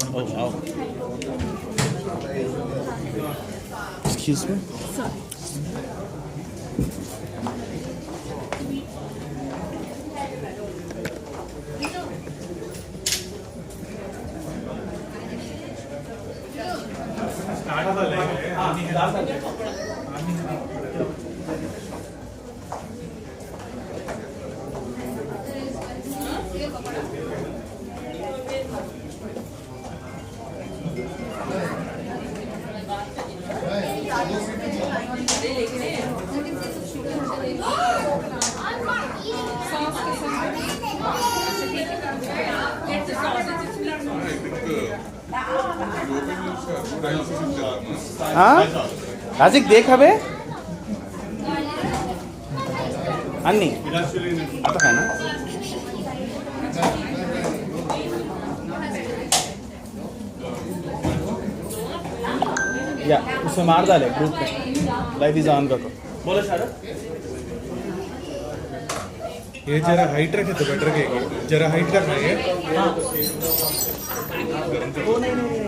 Oh wow. Excuse me. Rajik देख हवे अन्नी आता है ना या उसमें मार डाले ग्रुप में लाइट इज ऑन करो बोलो शारद ये जरा हाइट रखे तो बेटर रहेगी जरा हाइट रखना है वो नहीं बोलो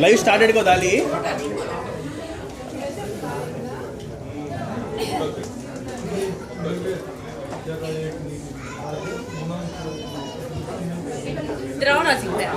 लाइव स्टार्टेड को डाली द्रवण सिग्ता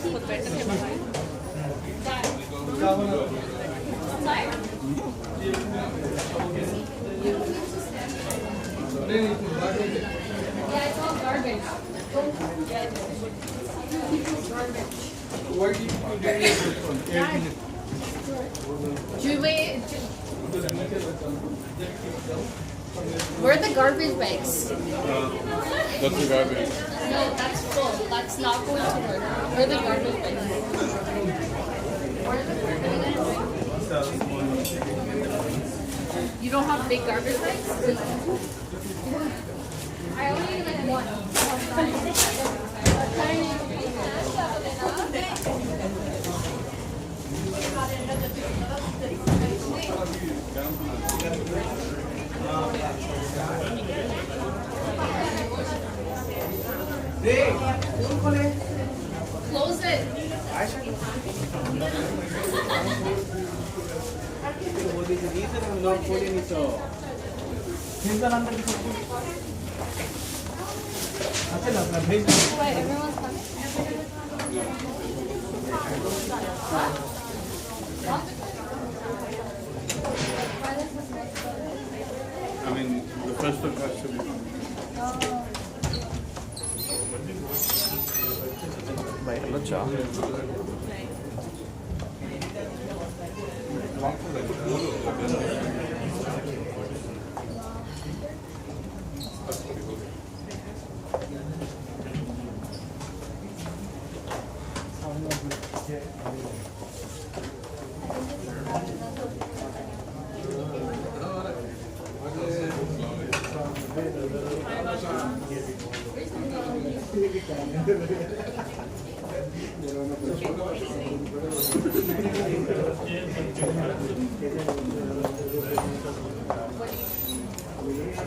बहुत बेटर है भाई Yeah, it's all garbage. Where are the garbage bags? That's the garbage. No, that's full. That's not going to work. Where are the garbage bags? You don't have big garbage bags? I only need like one. Close it. Wait, everyone's coming? I mean, the first one has to be. బయట వెళ్ళొచ్చా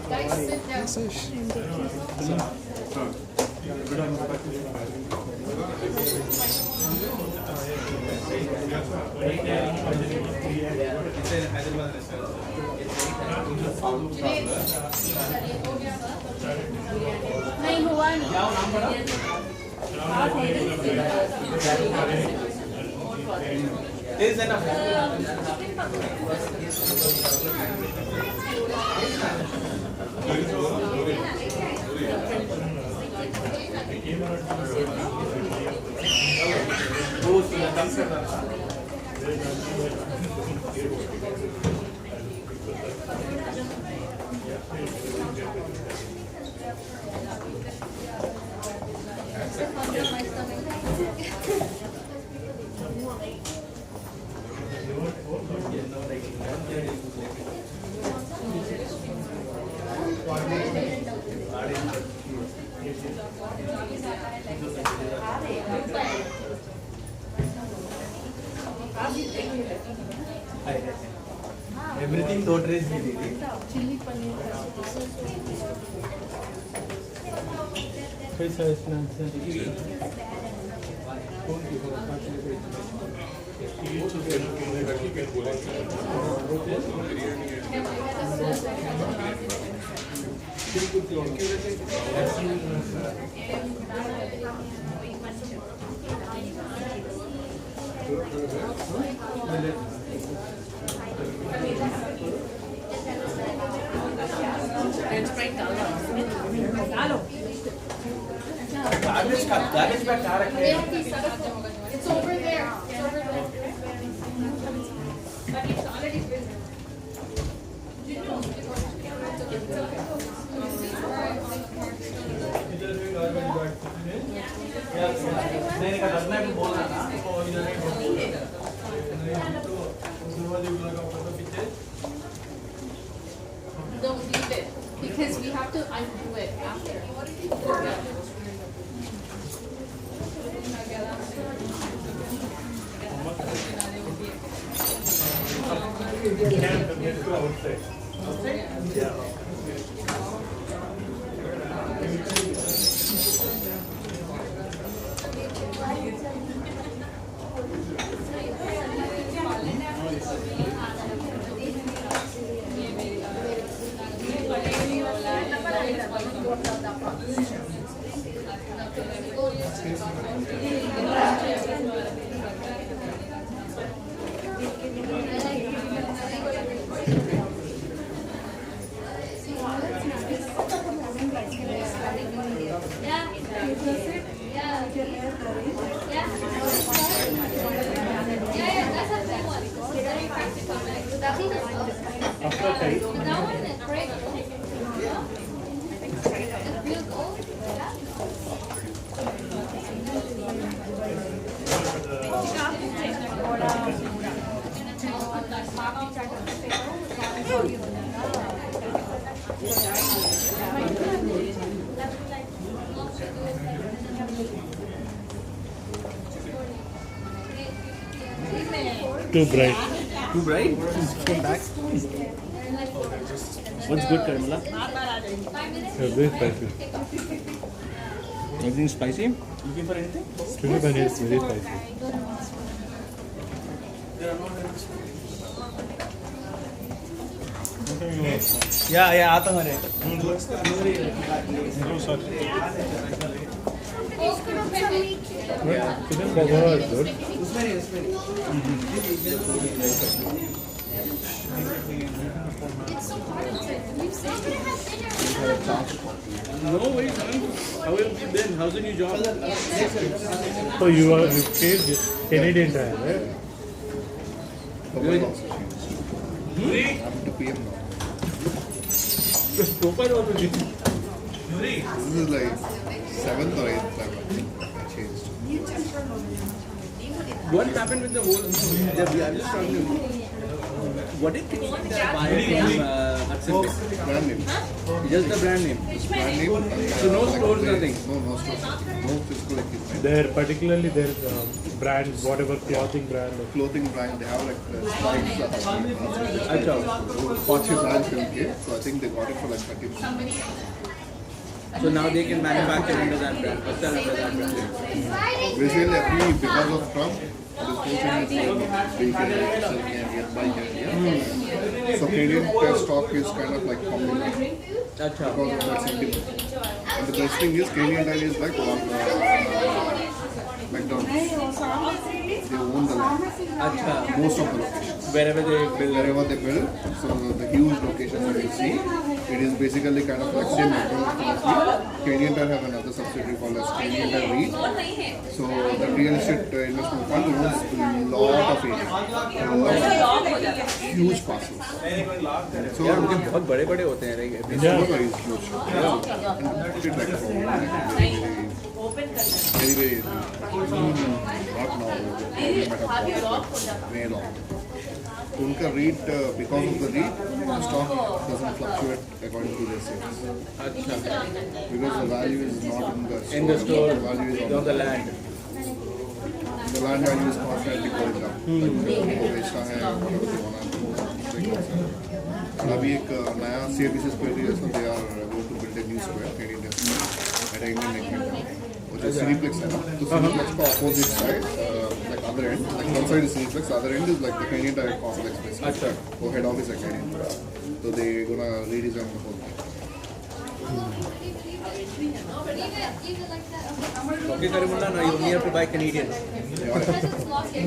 Guys, sit down. नहीं हुआ नहीं everything दो dress भी दी थी chilli paneer कैसा snacks है फ्रेंच फ्राइज डालो गार्बेज बैग कहाँ रखे हैं It's over there. It's over there. But it's already filled. नहीं का दर्द में बोल रहा था तो इधर नहीं बोल Don't leave it because we have to undo it after. Too bright. Too bright? Come back. What's good, Karimala? Very spicy. Everything spicy? Looking for anything? Chili paneer is very spicy. Yeah, आता हूँ Chicken pakora is good. No way, man. How have you been? How's the new job? So you stayed Canadian time, right? I'm 2 p.m. now. Profile also changed. This is like 7th or 8th time I think I changed. What happened with the whole? I'm just trying to. What did Canadian buy from Hudson Bay? Brand name. Just the brand name. Brand name. So no stores, nothing. No stores. No physical equipment. There, particularly their brands, whatever clothing brand. Clothing brand, they have like stripes. Acha. Porsche brand filmke. So I think they got it for like 30%. So now they can manufacture under that brand, or sell under that brand. Basically, actually, because of Trump, this whole thing is like big and sell and buy Canadian. So Canadian stock is kind of like popular. Acha. Because of that sentiment. And the best thing is Canadian Tire is like McDonald's. They own the land. Acha. Most of the locations. Wherever they build. Wherever they build, so the huge locations that you see, it is basically kind of like same McDonald's philosophy. Canadian Tire have another subsidiary called as Canadian Tire REIT. So the real estate investment fund owns a lot of area. Huge parcels. So यार उनके बहुत बड़े-बड़े होते हैं like this is very huge. And put it like very, very, not now. Way long. उनका REIT, because of the REIT, the stock doesn't fluctuate according to their sales. अच्छा. Because the value is not In the store, the value is on the land. The land value is constantly going down. Like वो बेचना है, whatever they wanna do, they can sell. और अभी एक नया CIBC square area, so they are going to build a new square, Canadian square, at Indian Negment. जो Cineplex है ना, तो Cineplex का opposite side, like other end, like one side is Cineplex, the other end is like the Canadian Tire complex basically. अच्छा. So head office at Canadian. So they gonna redesign the whole thing. Okay, Karimullah, now you only have to buy Canadian.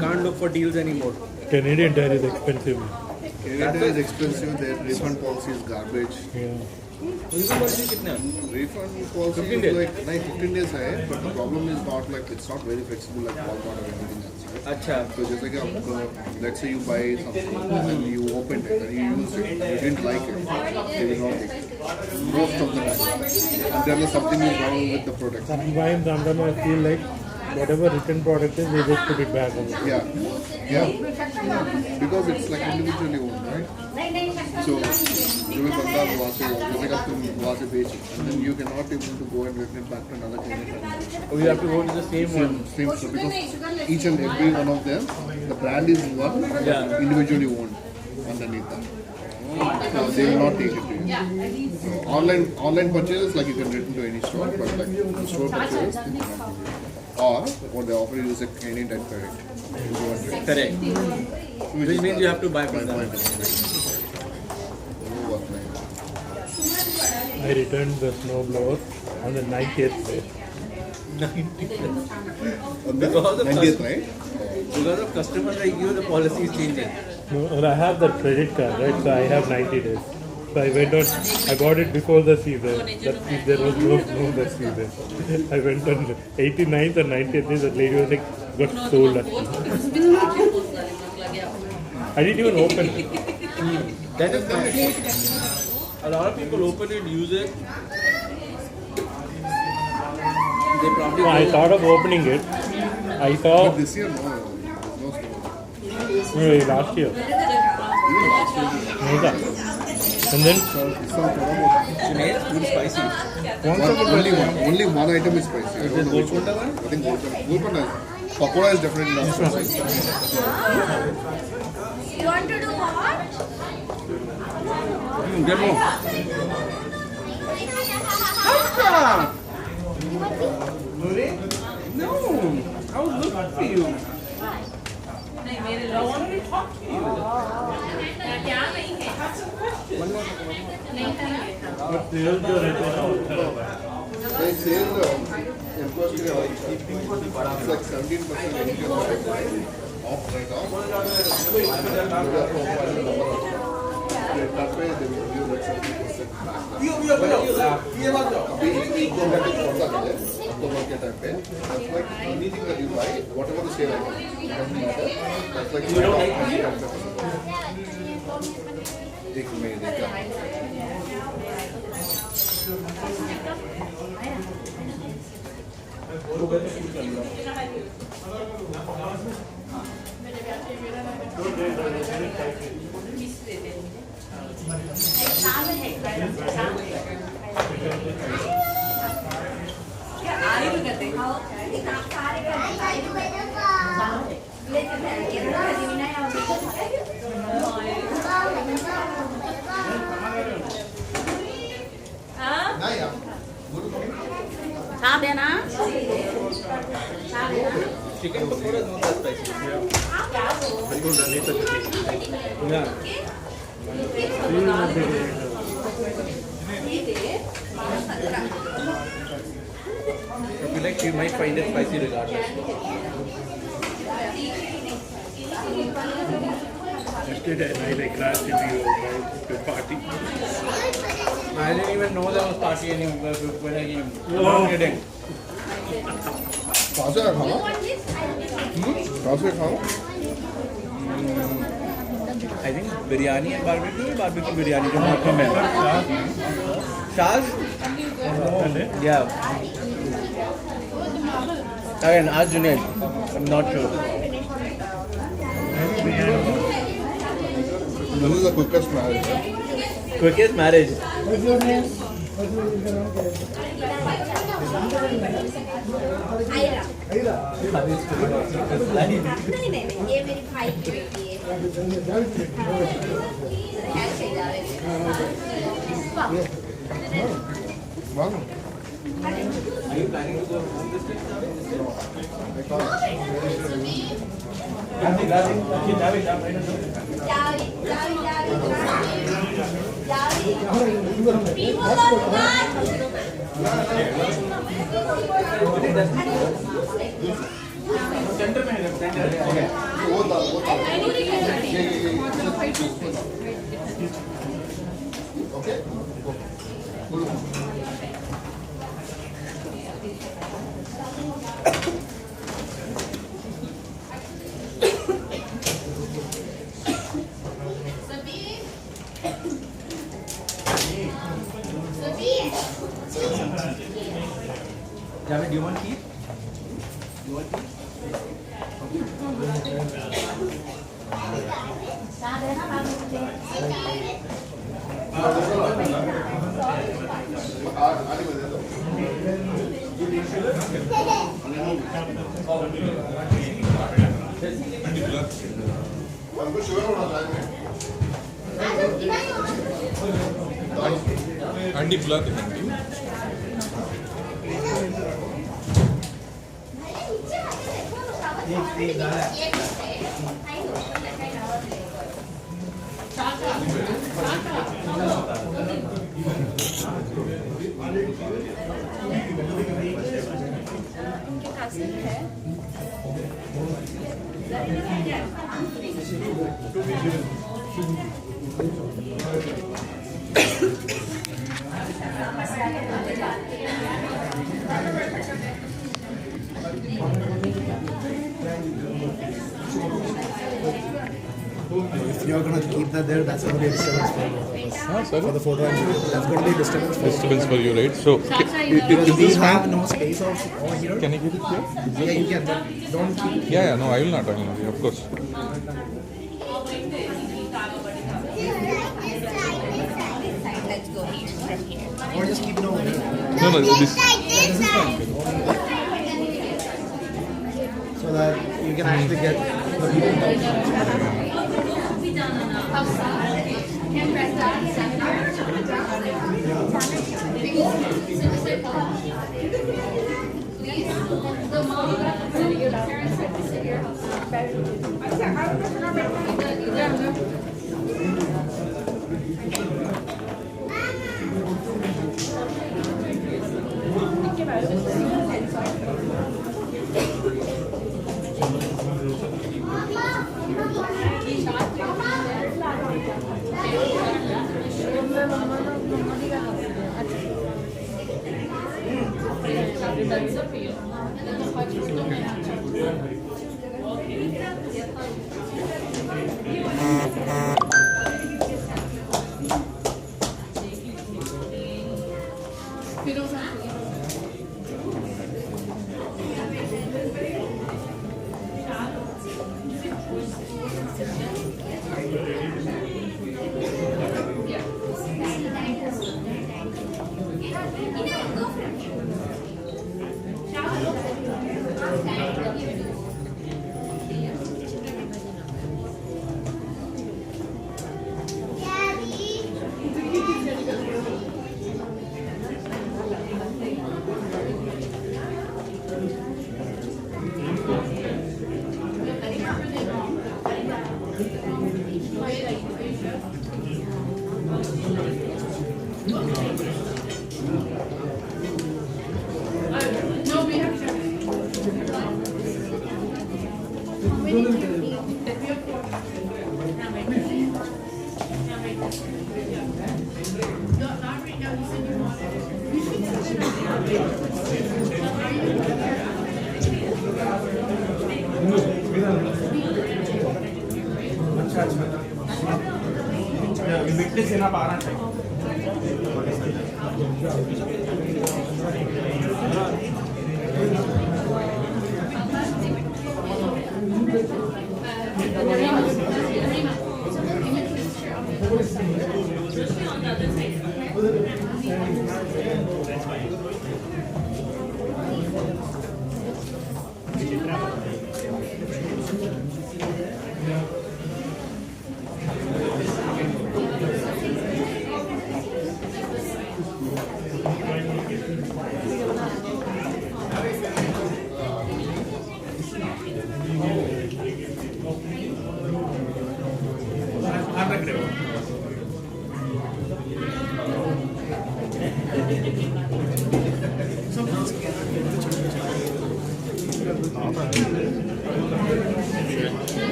Can't look for deals anymore. Canadian Tire is expensive. Canadian Tire is expensive, their refund policy is garbage. Yeah. Refund policy कितना? Refund policy 15 is days. like 15 days है, but the problem is not like it's not very flexible like Walmart or anything else. Right? अच्छा. So जैसे कि आप let's say you buy something and you opened it and you used it, you didn't like it, they will not take it. Most of the time, and there is something is wrong with the product. Sometimes I feel like whatever written product is, they just put it back on. Yeah, because it's like individually owned, right? So जो भी बंदा वहाँ से जैसे कि आप तुम वहाँ से बेच and then you cannot able to go and return it back to another Canadian. We have to go to the same one. Same store because each and every one of them, the brand is one, Yeah. individually owned underneath that. So they will not take it to you. So online purchases like you can return to any store, but like store purchases they will not do it. Or what they offer you is a Canadian Tire credit. You go and return. Correct. Which Which is means you have to buy from them. Work like I returned the snowblower on the 90th day. Because of 90th, right? because of customers like you, the policy is changing. No, well, I have that credit card, right? So I have 90 days. So I went on, I bought it before the season. That there was no snow that season. I went on the 89th or 90th day, the lady was like, got sold at me. I didn't even open it. That is nice. A lot of people open it, use it. They probably No, I go- thought of opening it. I saw This year, no snow. last year. Yeah. And then It's not It's too spicy. only one item is spicy. I don't know which one. I think Golconda. Pakoda is definitely not spicy. You want to do what? Get more. No, I was looking for you. नहीं मेरे I wanted to talk to you. क्या नहीं है नहीं है They say the impost is like 17% off right off. That way they will give like 70% back. अभी October के time पे that's like anything that you buy, whatever the sale item, doesn't matter. That's like you don't like एक महीने का छा देना Chicken pakora is not that spicy. Yeah. I feel like you might find it spicy regardless. yesterday night I crashed into your party. I didn't even know there was party anymore when I came. I'm not kidding. कहाँ से खाना? कहाँ से खाना? I think biryani and barbecue biryani जो मौका में Shaz? Yeah. Again, ask Junaid. I'm not sure. This is the quickest marriage. Quickest marriage. नहीं नहीं ये मेरी भाई की बेटी है खैर सही जा रहे One. Are you planning to go home this trip? Okay. Javed, do you want tea? You want tea? हमको शुगर होना चाहिए अंडी फुला के थैंक यू ये उनके cousin है. If you're going to keep that there, that's going to be a disturbance for Sorry? the photo and video. That's going to be a disturbance for Disturbance for you, right? So, Because we have no space over here. can I give it here? Yeah, you can, but don't keep. Yeah, no, I will not, of course. Let's go here from here. Or just keep it over here. No, this. So that you can actually get the video. Can press that. Please, the mom, your parents have to sit here.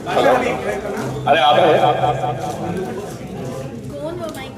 Hello अरे आप कौन वो mic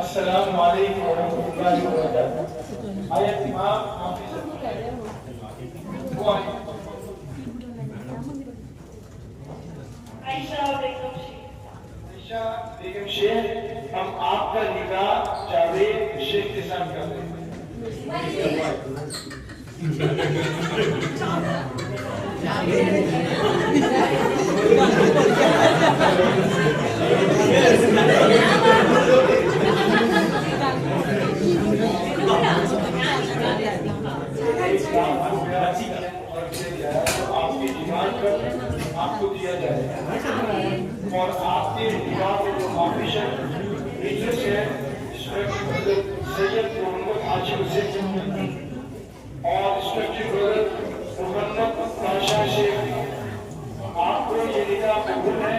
अस्सलाम वालेकुम वरहमतुल्लाहि वबरकातुहू। आया इमाम आयशा बेगम शेख, हम आपका निकाह जावेद शेख के साथ कर रहे हैं। आपकी डिमांड पर आपको दिया जाएगा और आपके विवाह में जो ऑफिशियल इंटरेस्ट है सैयद मोहम्मद हाशिम से और इंस्पेक्टर ब्रदर मोहम्मद बादशाह से आपको ये निकाह कबूल है।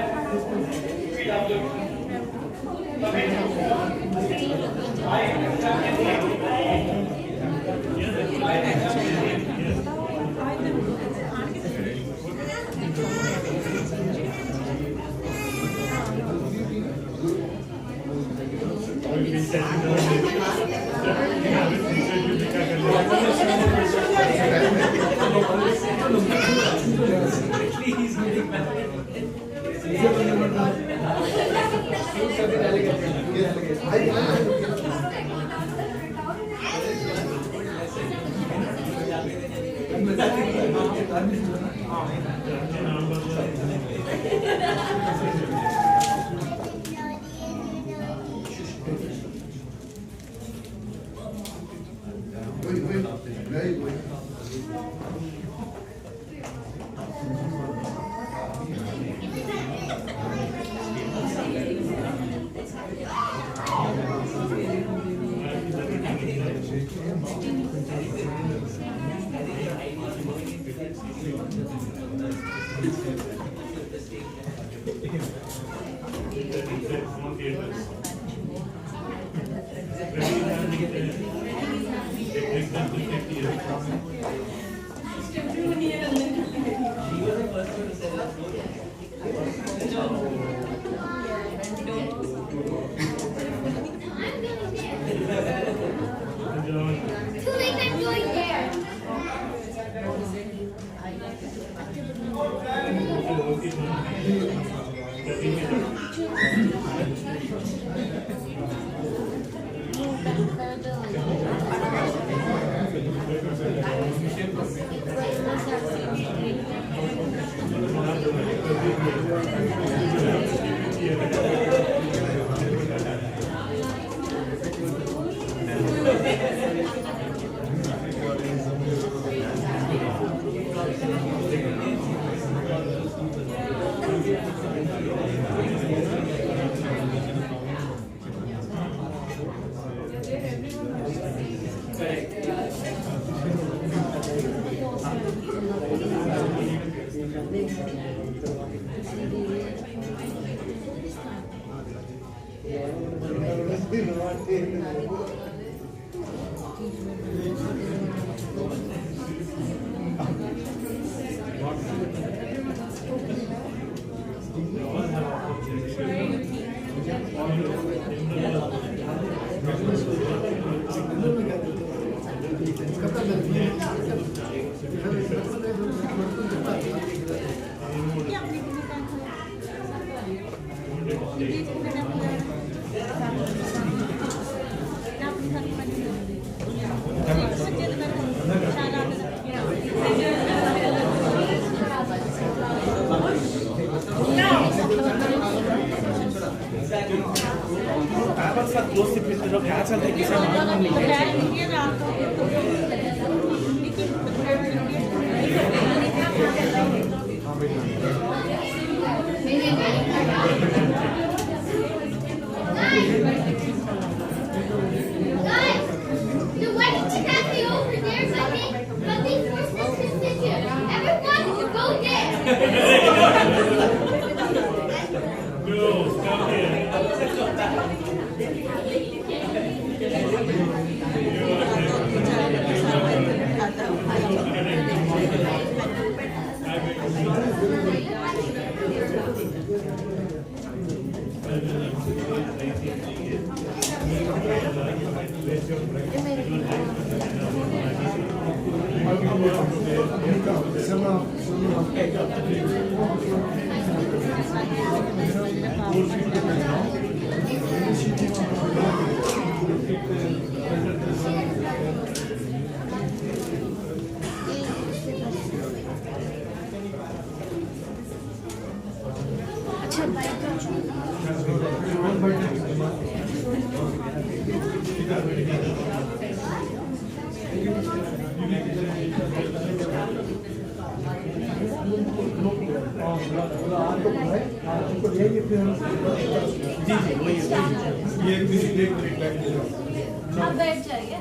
आप बैठ जाइए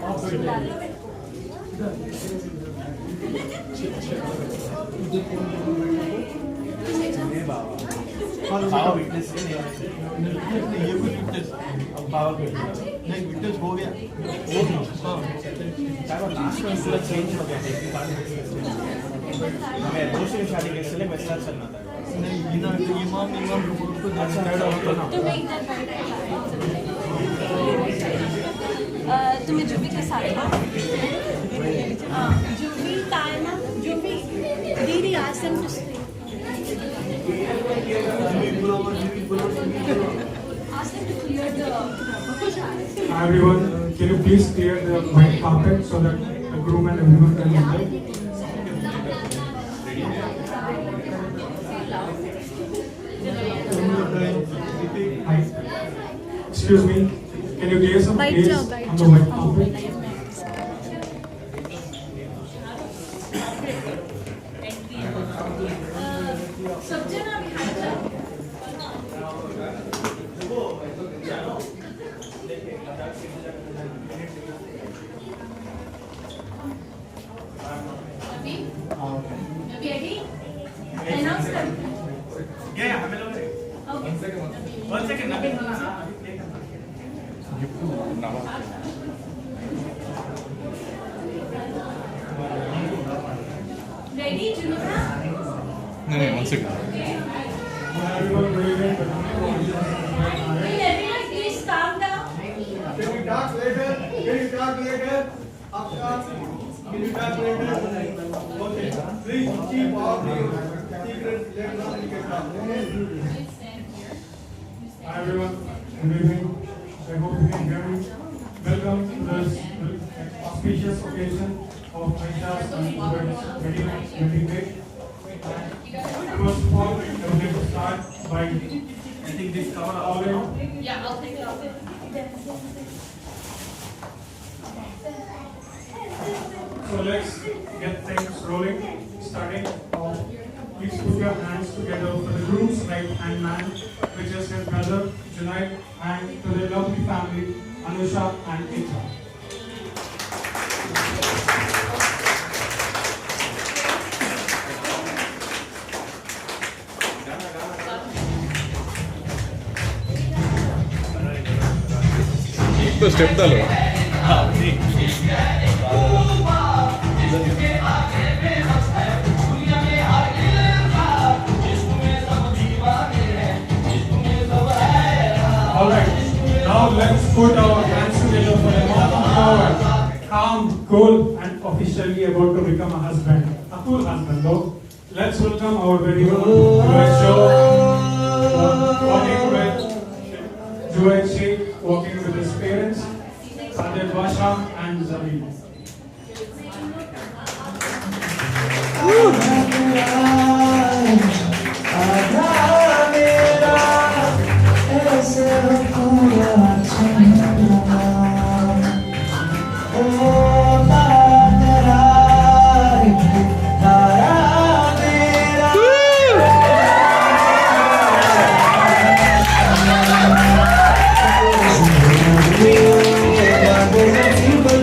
बाबा विटनेस ये भी विटनेस अब बाबा विटनेस नहीं विटनेस हो गया लास्ट में पूरा चेंज हो गया मैं दोस्त की शादी के लिए वैसा चलना था नहीं इमाम को तुम्हें इधर तुम्हें जो भी के साथ जो भी ताना जो भी दीदी आसन Hi everyone, can you please clear the white carpet so that the groom and everyone can enter? Hi. Excuse me, can you clear some space on the white carpet? Ready, Junita? No, 1 second. Everyone ready? Will everyone please calm down? Can you talk later? After, can you talk later? Okay. Please keep all the secrets later on you can talk. Hi everyone, good evening. I hope you can hear me. Welcome to this auspicious occasion of Aisha's wedding day. First of all, I would like to start by getting this cover all in. Yeah, I'll take it off. So let's get things rolling. Starting off, please put your hands together for the groom's right hand man, which is his brother Junaid, and to the lovely family Anusha and Ikra. एक तो step डालो Alright, now let's put our hands together for a moment forward. Calm, cool, and officially about to become a husband. A cool husband, though. Let's welcome our very own Junaid Sheikh, walking with Junaid Sheikh, walking with his parents, Sajid Basha and Zabeen. People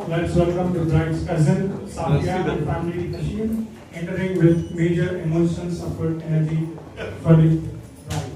let's welcome the bride's cousin, Safia, and family Hashim, entering with major emotions, support, energy for the bride.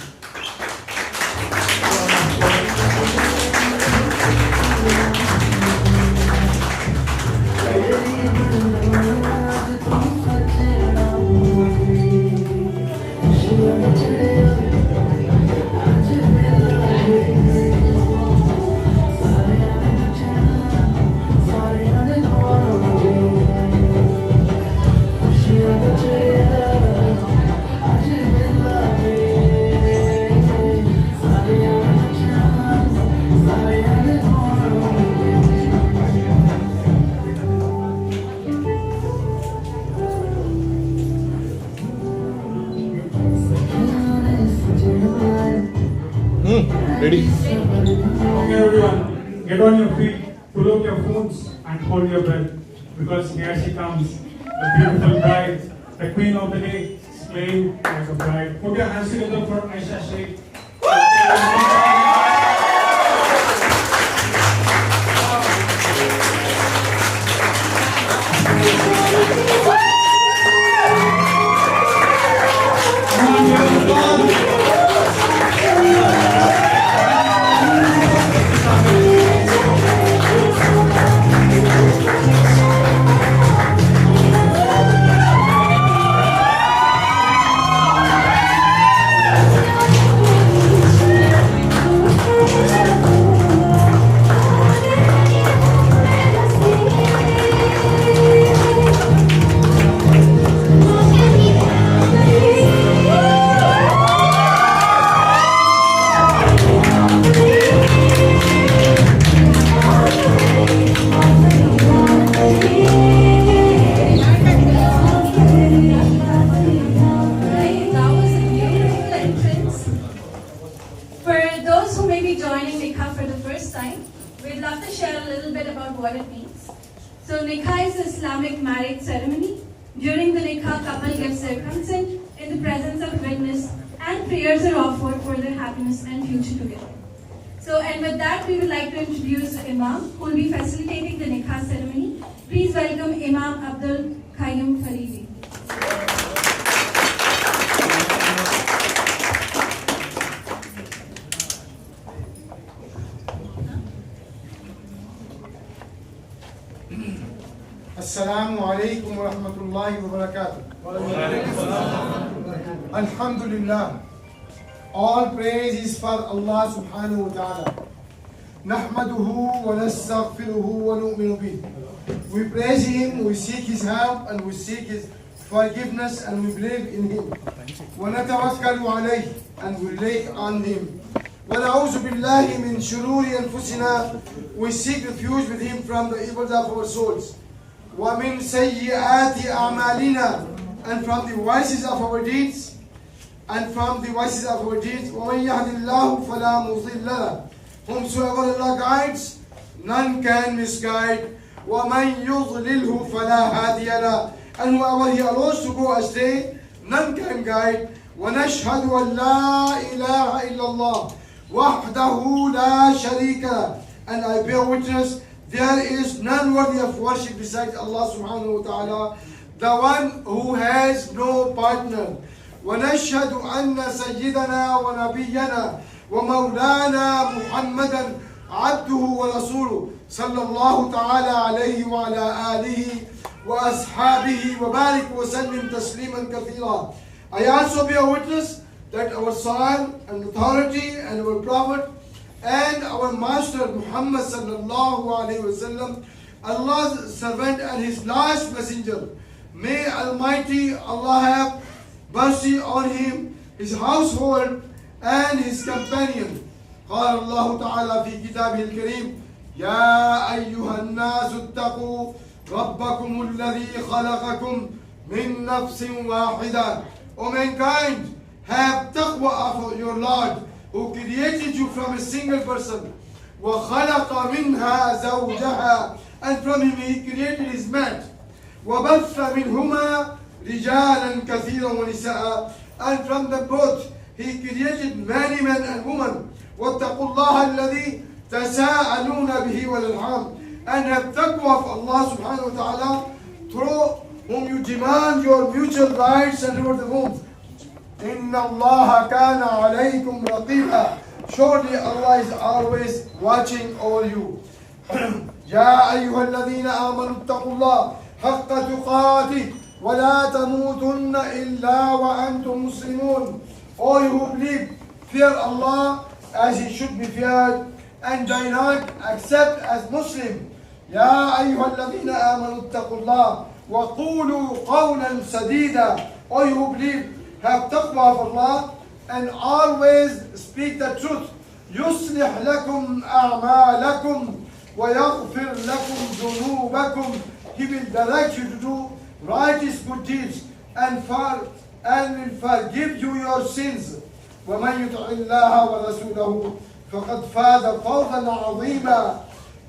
Ready? Okay, everyone, get on your feet, pull out your phones, and hold your breath, because here she comes, the beautiful bride, the queen of the day, slaying like a bride. Put your hands together for Aisha Sheikh. We'd love to share a little bit about what it means. So Nikah is an Islamic marriage ceremony. During the Nikah, couple gives their consent in the presence of witness, and prayers are offered for their happiness and future together. So, and with that, we would like to introduce the Imam who will be facilitating the Nikah ceremony. Please welcome Imam Abdul Qayyum Faridi. Assalamu alaikum wa rahmatullahi wa barakatuh. Alhamdulillah. All praise is for Allah subhanahu wa ta'ala. Nahmaduhu wa nastaghfiruhu wa nu'minu bih. We praise Him, we seek His help, and we seek His forgiveness, and we believe in Him. Wa natawakkalu alayhi, and we rely on Him. Wa na'udhu billahi min shururi anfusina. We seek refuge with Him from the evils of our souls. وَمِن سَيِّئَاتِ أَعْمَالِنَا, and from the vices of our deeds, وَمَن يَهْدِ اللَّهُ فَلَا مُضِلَّ لَهُ. Whomsoever Allah guides, none can misguide. وَمَن يُضْلِلْهُ فَلَا هَادِيَ لَهُ. And whoever He allows to go astray, none can guide. وَنَشْهَدُ أَن لَا إِلَهَ إِلَّا اللَّهُ وَحْدَهُ لَا شَرِيكَ لَهُ. And I bear witness, there is none worthy of worship besides Allah subhanahu wa ta'ala, the one who has no partner. وَنَشْهَدُ أَنَّ سَيِّدَنَا وَنَبِيَّنَا وَمَوْلَانَا مُحَمَّدًا عَبْدُهُ وَرَسُولُهُ صلى الله تعالى عليه وعلى آله وأصحابه وبارك وسلم تسليما كثيرا. I also bear witness that our Son and authority and our Prophet and our Master Muhammad sallallahu alaihi wasallam, Allah's servant and His last messenger. May Almighty Allah have mercy on him, his household, and his companion. قال الله تعالى في كتابه الكريم: يا أيها الناس اتقوا ربكم الذي خلقكم من نفس واحدة. O mankind, have taqwa of your Lord, who created you from a single person. وَخَلَقَ مِنْهَا زَوْجَهَا. And from him He created his mate. وَبَثَّ مِنْهُمَا رِجَالًا كَثِيرًا وَنِسَاءً. And from them both He created many men and women. وَاتَّقُوا اللَّهَ الَّذِي تَسَاءَلُونَ بِهِ وَالْأَرْحَامَ. and have taqwa of Allah subhanahu wa ta'ala, through whom you demand your mutual rights and reward the whom. Inna Allah kana alaykum raqiba. Surely Allah is always watching over you. يا أيها الذين آمنوا اتقوا الله حق تقاته ولا تموتن إلا وأنتم مسلمون. All you who believe, fear Allah as He should be feared, and do not accept as Muslim. يا أيها الذين آمنوا اتقوا الله وقولوا قولا سديدا. All you who believe, have taqwa of Allah and always speak the truth. يصلح لكم أعمالكم ويغفر لكم ذنوبكم. He will direct you to do righteous good deeds and will forgive you your sins. ومن يطع الله ورسوله فقد فاز فوزا عظيما.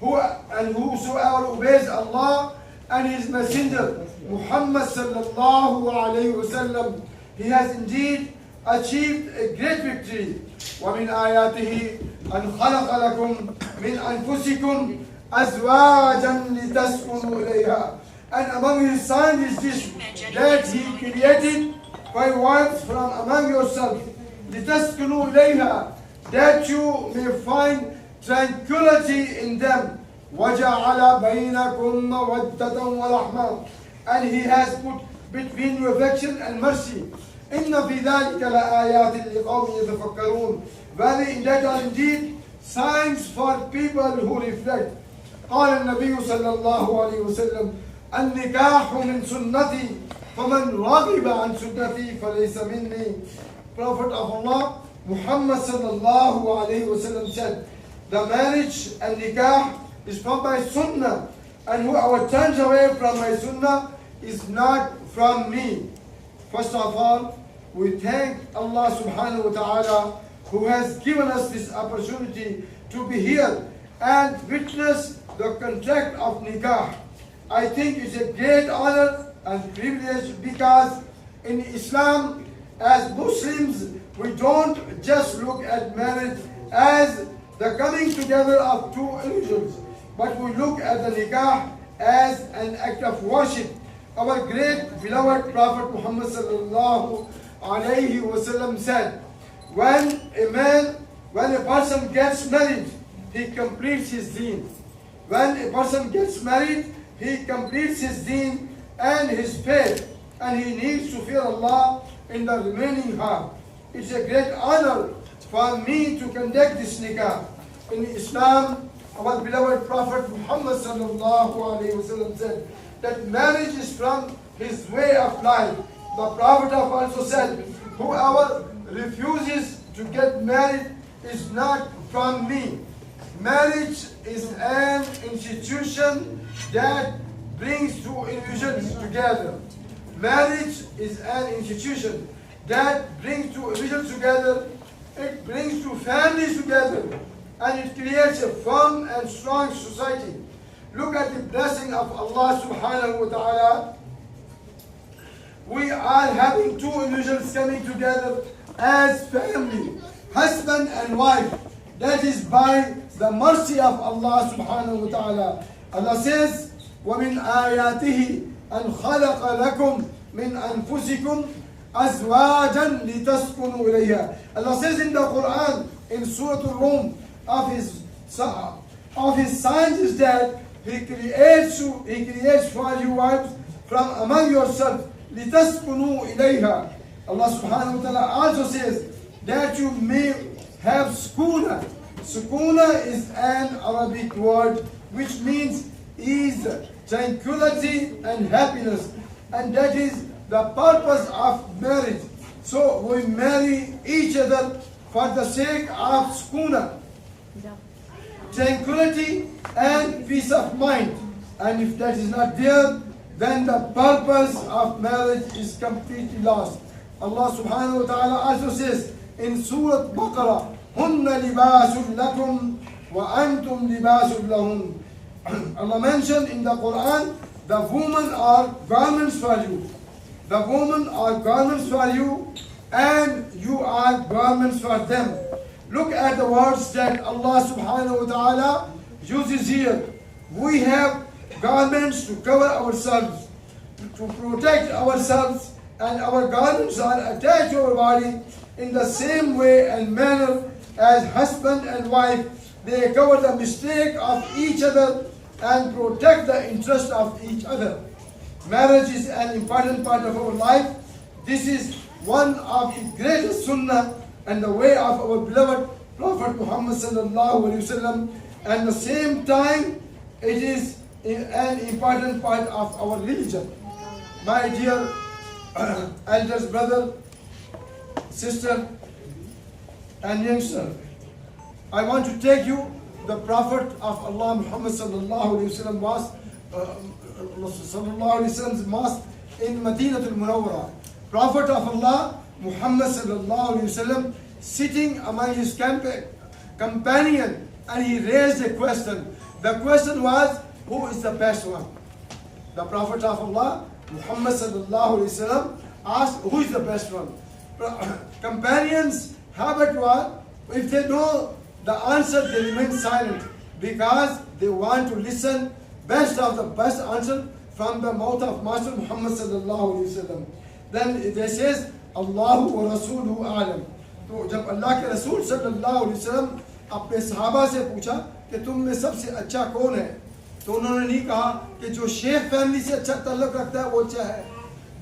Whosoever obeys Allah and His Messenger Muhammad sallallahu alayhi wasallam, he has indeed achieved a great victory. ومن آياته أن خلق لكم من أنفسكم أزواجا لتسكنوا إليها. And among His signs is this, that He created by wives from among yourselves, لتسكنوا إليها, that you may find tranquility in them. وجعل بينكم مودة ورحمة. And He has put between you affection and mercy. إن في ذلك لآيات لقوم يتفكرون. Very in that are indeed signs for people who reflect. قال النبي صلى الله عليه وسلم النكاح من سنتي فمن رغب عن سنتي فليس مني. Prophet of Allah Muhammad sallallahu alayhi wasallam said, the marriage and nikah is from my sunnah, and whoever turns away from my sunnah is not from me. First of all, we thank Allah subhanahu wa ta'ala who has given us this opportunity to be here and witness the contract of nikah. I think it's a great honor and privilege because in Islam, as Muslims, we don't just look at marriage as the coming together of two individuals, but we look at the nikah as an act of worship. Our great beloved Prophet Muhammad sallallahu alayhi wasallam said, when a person gets married, he completes his deen. When a person gets married, he completes his deen and his faith, and he needs to fear Allah in the remaining half. It's a great honor for me to conduct this nikah. In Islam, our beloved Prophet Muhammad sallallahu alayhi wasallam said that marriage is from his way of life. The Prophet also said, whoever refuses to get married is not from me. Marriage is an institution that brings two individuals together. Marriage is an institution that brings two individuals together. It brings two families together, and it creates a firm and strong society. Look at the blessing of Allah subhanahu wa ta'ala. We are having two individuals coming together as family, husband and wife. That is by the mercy of Allah subhanahu wa ta'ala. Allah says, وَمِنْ آيَاتِهِ أَنْ خَلَقَ لَكُمْ مِنْ أَنفُسِكُمْ أَزْوَاجًا لِتَسْكُنُوا إِلَيْهَا. Allah says in the Quran, in Surah Al-Rum, of His signs is that He creates for you wives from among yourselves, لِتَسْكُنُوا إِلَيْهَا. Allah subhanahu wa ta'ala also says that you may have sukuna. Sukuna is an Arabic word which means ease, tranquility and happiness, and that is the purpose of marriage. So we marry each other for the sake of sukuna, tranquility and peace of mind. And if that is not there, then the purpose of marriage is completely lost. Allah subhanahu wa ta'ala also says in Surah Baqarah, هُنَّ لِبَاسٌ لَكُمْ وَأَنْتُمْ لِبَاسٌ لَهُمْ. Allah mentioned in the Quran, the women are garments for you. The women are garments for you, and you are garments for them. Look at the words that Allah subhanahu wa ta'ala uses here. We have garments to cover ourselves, to protect ourselves, and our garments are attached to our body in the same way and manner as husband and wife. They cover the mistake of each other and protect the interest of each other. Marriage is an important part of our life. This is one of the greatest sunnah and the way of our beloved Prophet Muhammad sallallahu alaihi wasallam. At the same time, it is an important part of our religion. My dear elders, brother, sister, and youngster, I want to take you. The Prophet of Allah Muhammad sallallahu alaihi wasallam was sallallahu alaihi wasallam's mosque in Madinatul Munawwara. Prophet of Allah Muhammad sallallahu alaihi wasallam sitting among his companion, and he raised a question. The question was, who is the best one? The Prophet of Allah Muhammad sallallahu alaihi wasallam asked, who is the best one? Companions' habit was, if they know the answer, they remain silent because they want to listen best of the best answer from the mouth of Master Muhammad sallallahu alaihi wasallam. Then they says, Allahu wa Rasuluhu alam. तो जब अल्लाह के रसूल सल्लल्लाहु अलैहि वसल्लम अपने सहाबा से पूछा कि तुम में सबसे अच्छा कौन है, तो उन्होंने नहीं कहा कि जो शेख फैमिली से अच्छा ताल्लुक रखता है वो अच्छा है,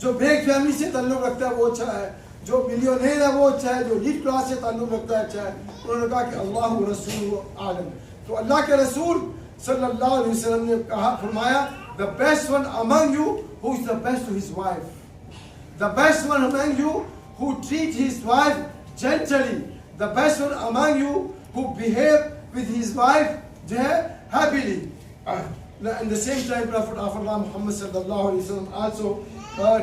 जो बेग फैमिली से ताल्लुक रखता है वो अच्छा है, जो मिलियनेयर है वो अच्छा है, जो लीड क्लास से ताल्लुक रखता है अच्छा है. उन्होंने कहा कि अल्लाह व रसूलुहु आलम. तो अल्लाह के रसूल सल्लल्लाहु अलैहि वसल्लम ने कहा, फरमाया, the best one among you who is the best to his wife, the best one among you who treat his wife gently, the best one among you who behave with his wife happily. At the same time, Prophet of Allah Muhammad sallallahu alaihi wasallam also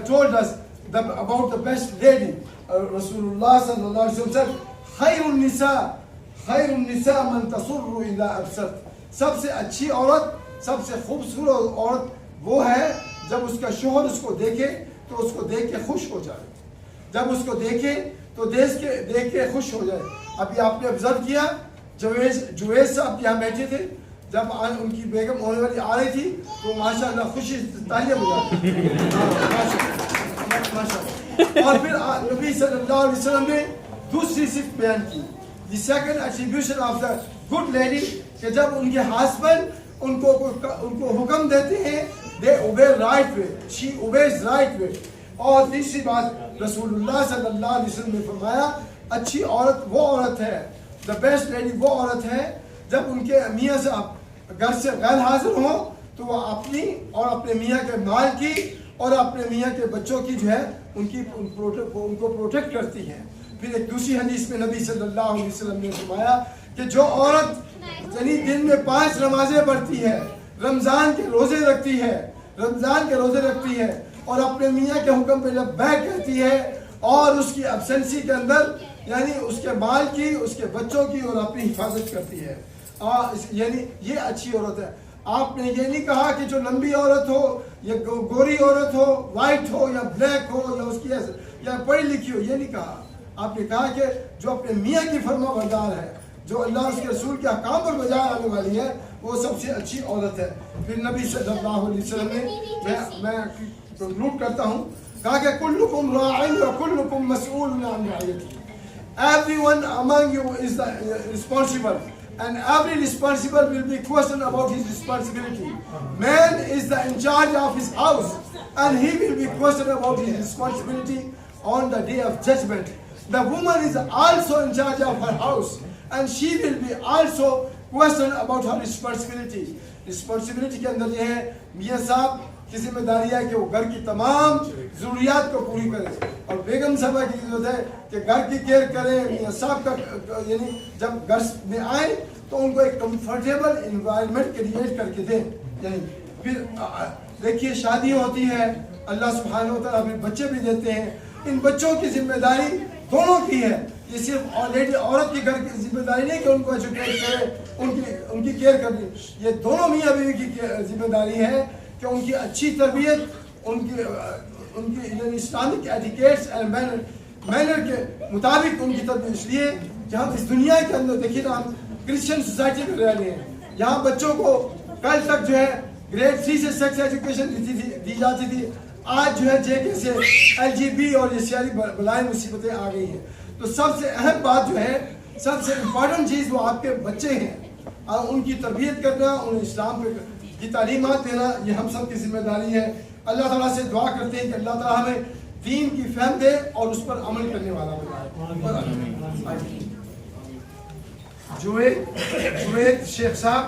told us about the best lady. Rasulullah sallallahu alaihi wasallam said, "Khairun nisa man tasurru ila absat." सबसे अच्छी औरत, सबसे खूबसूरत औरत वो है जब उसका शोहर उसको देखे तो उसको देख के खुश हो जाए, जब उसको देखे तो देख के खुश हो जाए. अभी आपने ऑब्जर्व किया, जुवैस साहब यहाँ बैठे थे, जब उनकी बेगम होने वाली आ रही थी तो माशाल्लाह खुशी तालियां बजा माशाल्लाह. और फिर नबी सल्लल्लाहु अलैहि वसल्लम ने दूसरी सिर्फ बयान की, the second attribution of the good lady, कि जब उनके हस्बैंड उनको हुक्म देते हैं, they obey right way, she obeys right way. और तीसरी बात रसूलुल्लाह सल्लल्लाहु अलैहि वसल्लम ने फरमाया, अच्छी औरत वो औरत है, the best lady वो औरत है जब उनके मियाँ से घर से गैर हाजिर हो तो वो अपनी और अपने मियाँ के माल की और अपने मियाँ के बच्चों की जो है उनको प्रोटेक्ट करती है. फिर एक दूसरी हदीस में नबी सल्लल्लाहु अलैहि वसल्लम ने फरमाया कि जो औरत यानी दिन में 5 नमाजें पढ़ती है, रमज़ान के रोज़े रखती है और अपने मियाँ के हुक्म पे लब्बैक कहती है और उसकी एब्सेंसी के अंदर यानी उसके माल की, उसके बच्चों की और अपनी हिफाजत करती है, यानी ये अच्छी औरत है. आपने ये नहीं कहा कि जो लंबी औरत हो या गोरी औरत हो, वाइट हो या ब्लैक हो या उसकी या पढ़ी लिखी हो, ये नहीं कहा. आपने कहा कि जो अपने मियाँ की फरमा बरदार है, जो अल्लाह उसके रसूल के अहकाम पर बजा आने वाली है, वो सबसे अच्छी औरत है. फिर नबी सल्लल्लाहु अलैहि वसल्लम ने, मैं कंक्लूड करता हूँ, कहा कि कुल्लुकुम राइन व कुल्लुकुम मसऊलुन अन रइयतिही. Everyone among you is responsible, and every responsible will be questioned about his responsibility. Man is in charge of his house, and he will be questioned about his responsibility on the day of judgment. The woman is also in charge of her house, and she will be also questioned about her responsibility. Responsibility के अंदर ये है, मियाँ साहब की जिम्मेदारी है कि वो घर की तमाम ज़रूरियात को पूरी करें और बेगम साहबा की ज़रूरत है कि घर की केयर करें. मियाँ साहब का यानी जब घर में आए तो उनको एक कंफर्टेबल इन्वायरमेंट क्रिएट करके दें. यानी फिर देखिए शादी होती है, अल्लाह सुब्हानहू व तआला फिर बच्चे भी देते हैं. इन बच्चों की जिम्मेदारी दोनों की है. ये सिर्फ औरत की घर की जिम्मेदारी नहीं कि उनको एजुकेट करे, उनकी केयर करनी. ये दोनों मियाँ बीवी की जिम्मेदारी है कि उनकी अच्छी तरबियत, उनकी इस्लामिक एटिकेट्स एंड मैनर के मुताबिक उनकी तरबियत. इसलिए कि हम इस दुनिया के अंदर देखिए ना, हम क्रिश्चियन सोसाइटी में रह रहे हैं, यहाँ बच्चों को कल तक जो है ग्रेड 3 से सेक्स एजुकेशन दी जाती थी, आज जो है JK से LGB और ये सारी बलाएं मुसीबतें आ गई हैं। तो सबसे अहम बात जो है, सबसे इम्पोर्टेंट चीज़ वो आपके बच्चे हैं, और उनकी तरबियत करना, उन्हें इस्लाम की तालीमात देना, ये हम सब की जिम्मेदारी है। अल्लाह ताला से दुआ करते हैं कि अल्लाह ताला हमें दीन की फहम दे और उस पर अमल करने वाला बनाए। जुवेद शेख साहब,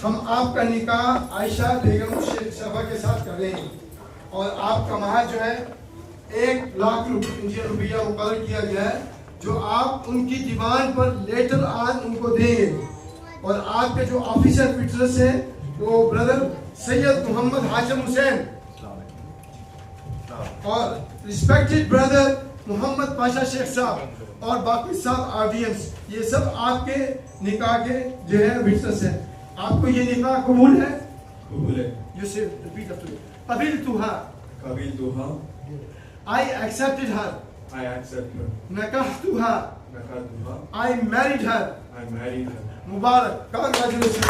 हम आपका निकाह आयशा बेगम शेख साहबा के साथ कर रहे हैं और आपका महार जो है 1 लाख रुपया मुकर्रर किया गया है, जो आप उनकी डिमांड पर लेटर ऑन उनको देंगे। और आपके जो ऑफिसर फिटर्स हैं वो ब्रदर सैयद मोहम्मद हाशिम हुसैन और रिस्पेक्टेड ब्रदर मोहम्मद पाशा शेख साहब और बाकी सब ऑडियंस, ये सब आपके निकाह के जो है विटनेस हैं। आपको ये निकाह कबूल है? कबूल है। You say repeat after me. Qabiltuha. Qabiltuha. I accepted her. I accept her. Nakahtuha. Nakahtuha. I married her. I married her. Mubarak. Congratulations.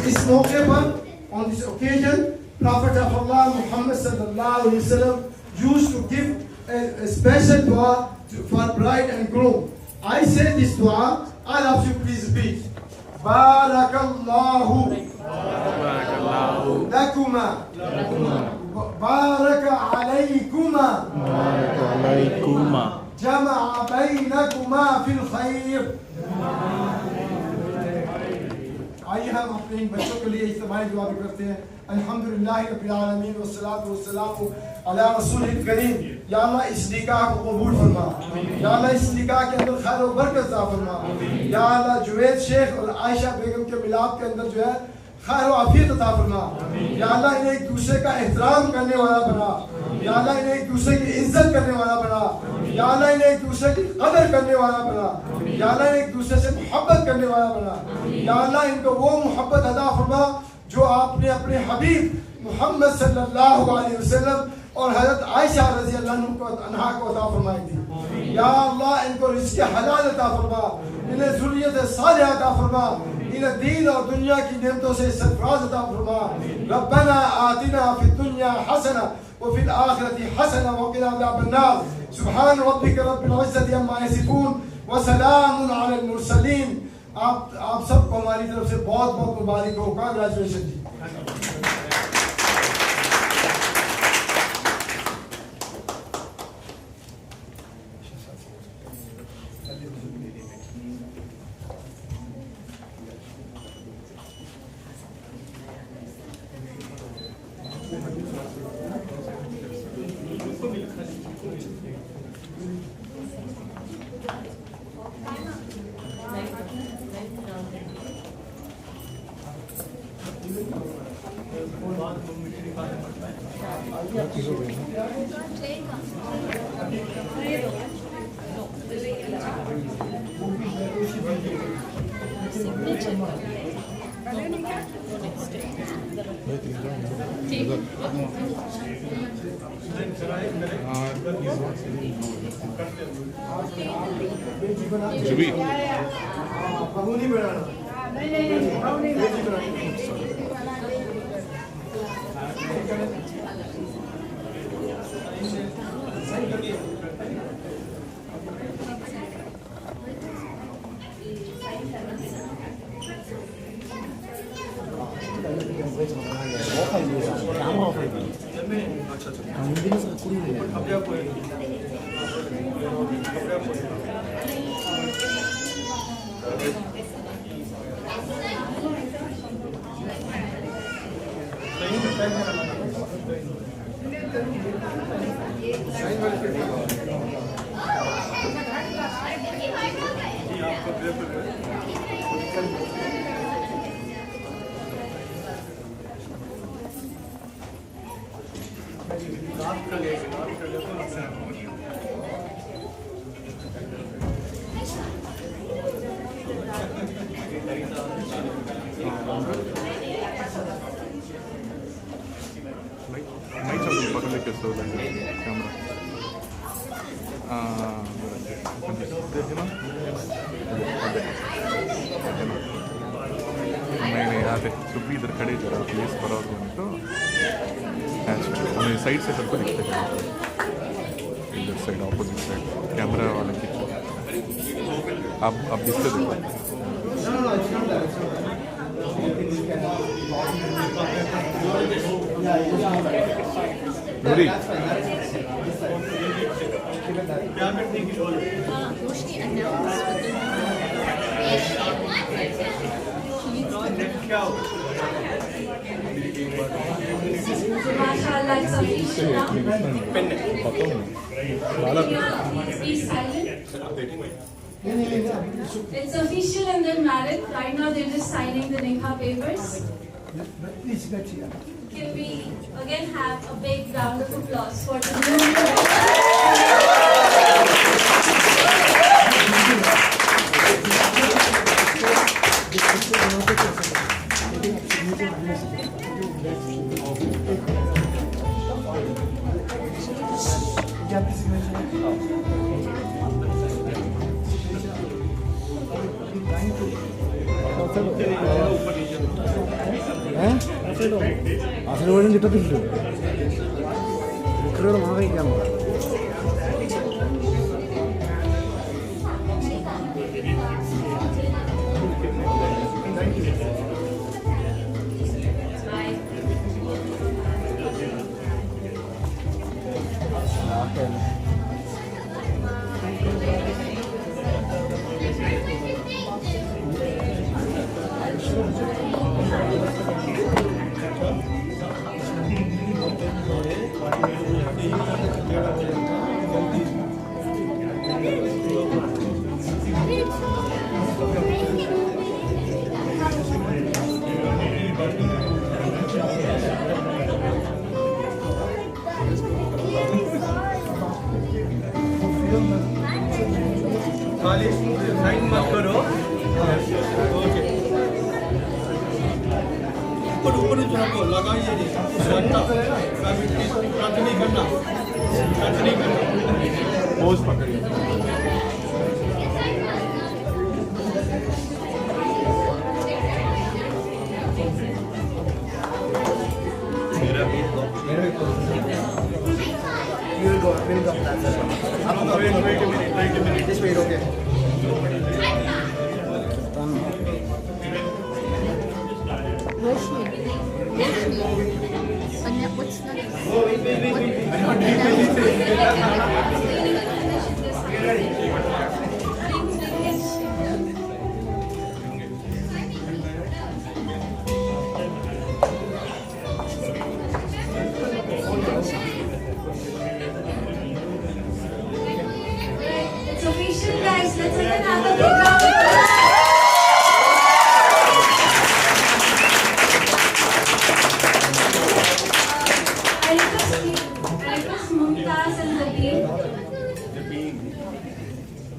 इस मौके पर on this occasion Prophet of Allah Muhammad sallallahu alaihi wasallam used to give a special dua for bride and groom. I say this dua, all of you please repeat. Barakallahu lakuma baraka alaykuma jama'a baynakuma fil khair. आइए हम अपने इन बच्चों के लिए इज्तिमाई दुआ भी करते हैं। अल्हम्दुलिल्लाह रब्बिल आलमीन वस्सलातु वस्सलामु अला रसूलिल करीम। या अल्लाह इस निकाह को कबूल फरमा, या अल्लाह इस निकाह के अंदर खैर और बरकत अता फरमा। या अल्लाह जुवैद शेख और आयशा बेगम के मिलाप के अंदर जो है खैर और आफियत अता फरमा। या अल्लाह इन्हें एक दूसरे का एहतराम करने वाला बना, या अल्लाह इन्हें एक दूसरे की इज्जत करने वाला बना, या अल्लाह इन्हें एक दूसरे की कदर करने वाला बना, या अल्लाह इन्हें एक दूसरे से मोहब्बत करने वाला बना। या अल्लाह इनको वो मोहब्बत अता फरमा जो आपने अपने हबीब मोहम्मद सल्लल्लाहु अलैहि वसल्लम और हजरत आयशा रज़ी अल्लाह अन्हा को अता फरमाई थी। या अल्लाह इनको रिज़्क़ हलाल अता फरमा, इन्हें ज़ुर्रियत सालिहा अता फरमा, इन्हें दीन और दुनिया की नेमतों से सरफराज अता फरमा। रब्बना आतिना फिद दुनिया हसना व फिल आखिरति हसना व क़िना अज़ाबन्नार। सुब्हान रब्बिका रब्बिल इज़्ज़ति अम्मा यसिफून व सलामुन अलल मुरसलीन। आप सबको हमारी तरफ से बहुत बहुत मुबारक हो। कांग्रेचुलेशन जी। जुबी कैमरा सुबह इधर खड़े जरा प्लेस पर और तो हमें साइड से सबको दिखते हैं इधर साइड ऑपोजिट साइड कैमरा वाले की आप डिस्प्ले देखो नूरी MashaAllah, it's official now. Please silent. It's official and they're married. Right now they're just signing the nikah papers. Can we again have a big round of applause for the new అసలు చుట్టూ ఇక్కడ మా వైపు sign मत करो okay ऊपर रखो लगाइए नहीं कट नहीं करना पोज पकड़िए Wait a minute. Just wait, okay. It's official, guys. Let's again have a big round of applause. I request Mumtaz and Habib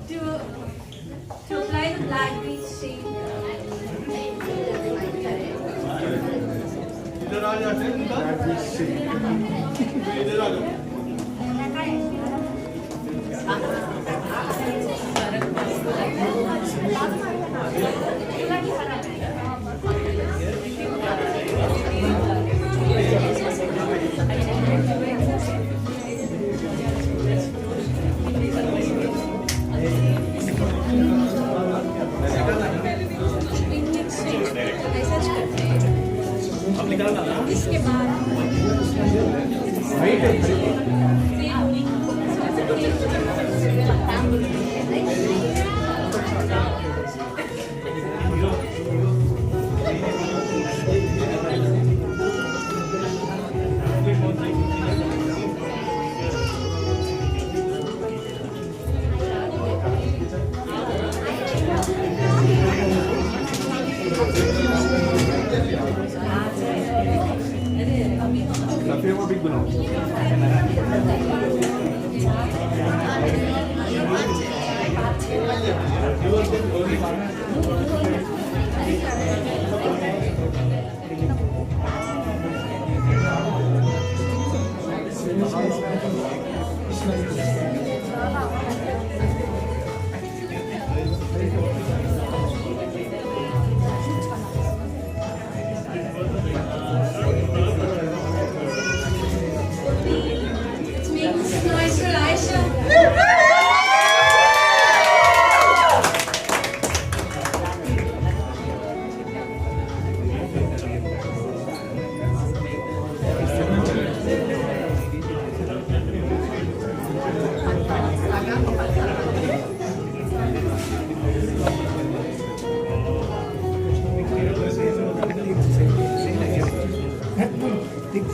to apply the black beach shade. इधर आ जाते हैं इधर आ जाओ इसके बाद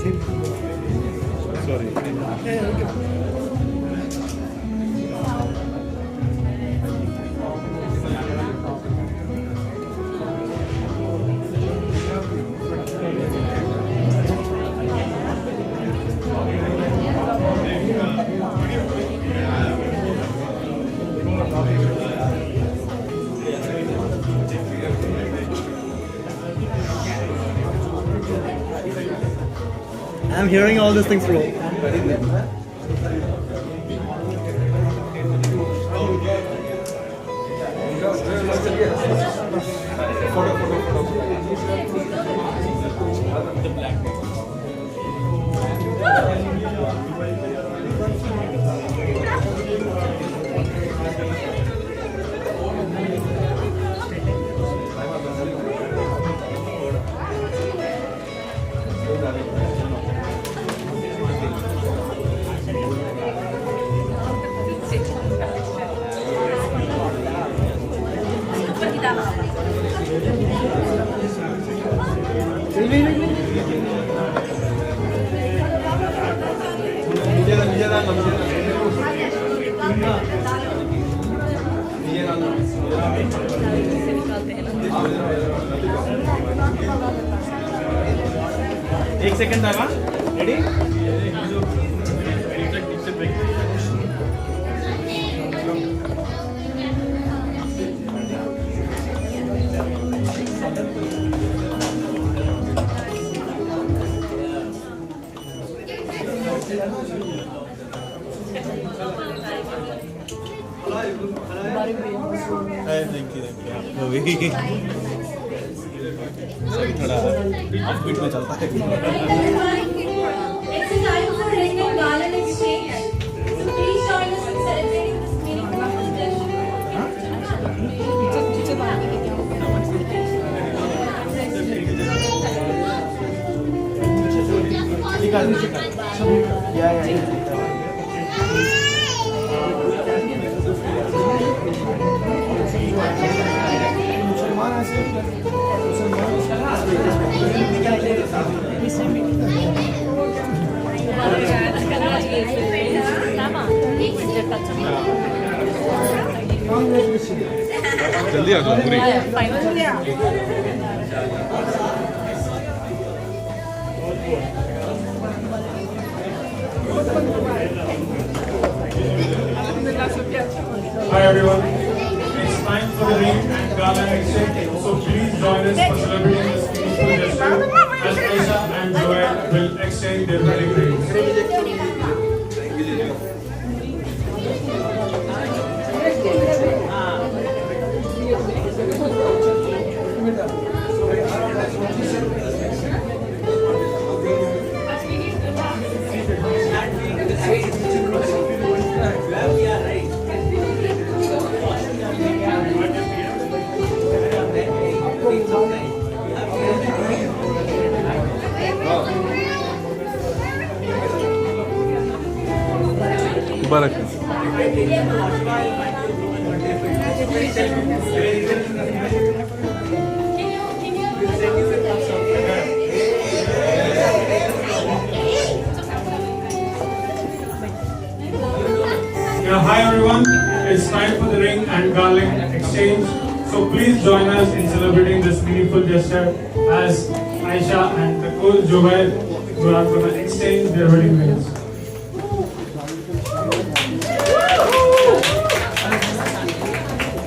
Sorry. I'm hearing all these things through. एक second दादा ready thank you थोड़ा स्पीड में चलता है It's time for ring and garland exchange. Please join us in celebrating this meaningful जल्दी आ जाओ पूरी Hi everyone. It's time for the ring and garland exchange. So please join us for celebrating this meaningful gesture as Aisha and Joel will exchange their wedding rings. Mubarak Hi everyone, it's time for the ring and garland exchange. So please join us in celebrating this meaningful gesture as Aisha and the cool Joel who are going to exchange their wedding rings.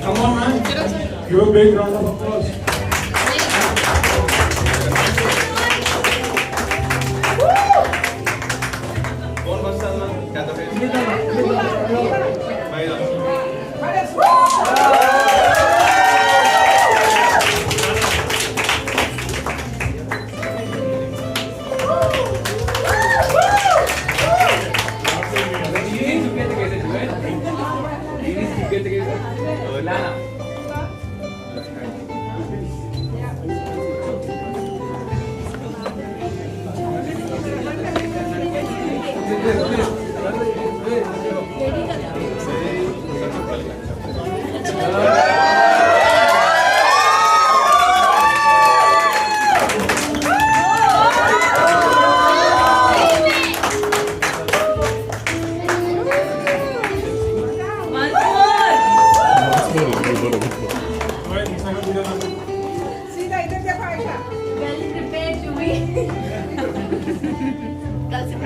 Come on man, give a big round of applause.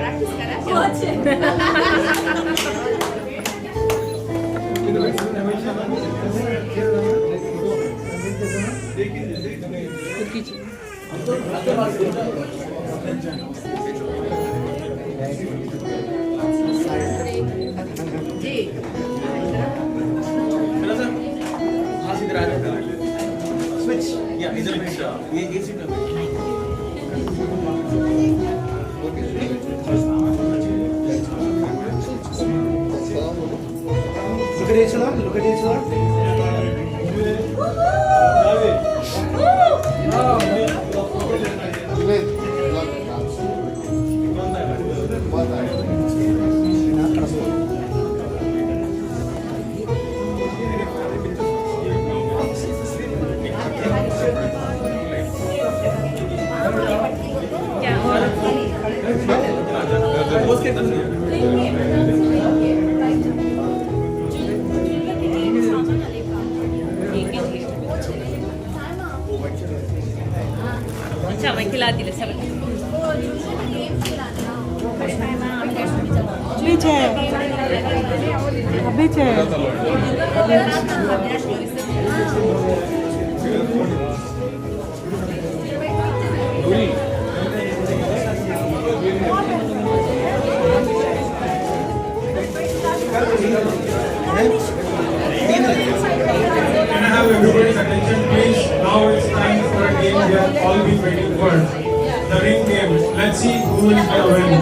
practice करा Switch. Yeah, इधर बैठ ये seat पे Look at each other. Look at each other. अच्छा मैं खिला दिले सब अभी Can I have everybody's attention, please? Now it's time for a game we have all been waiting for. The ring game. Let's see who is going to win.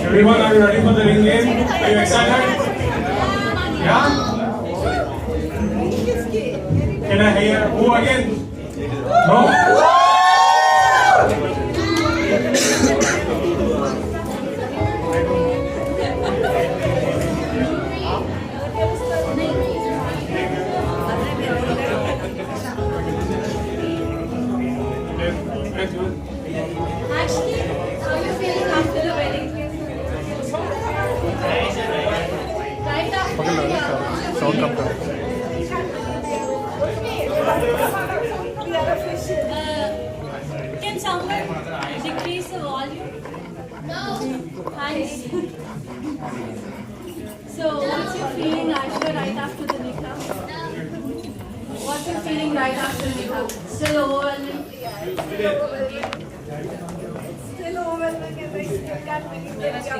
Everyone, are you ready for the ring game? Are you excited? Yeah? Can I hear who again? No? Actually, how are you feeling after the wedding? Right after sound कम करो Can someone decrease the volume? No. Thanks. So, what's your feeling, Aisha, right after the nikah? What's your feeling right after the nikah? Still overwhelming? Still overwhelming and I still can't believe that you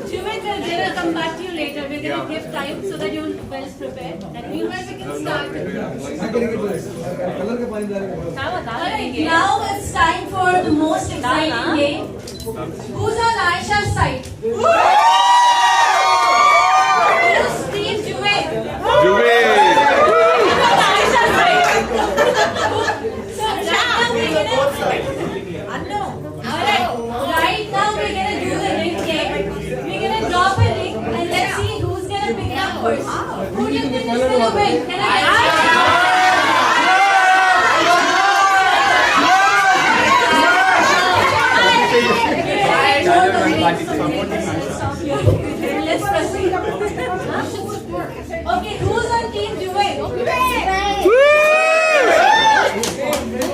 Jumit, they will come back to you later. We're going to give time so that you're well prepared. And meanwhile, we can start. Alright, now it's time for the most exciting game. Who's on Aisha's side? Who's Team Jumit? Jumit! Who's on Aisha's side? Right now we're gonna do the ring game. We're gonna drop a ring and let's see who's gonna pick it up first. Who do you think is gonna win? Can I Let's proceed. Okay, who's on Team Jumit?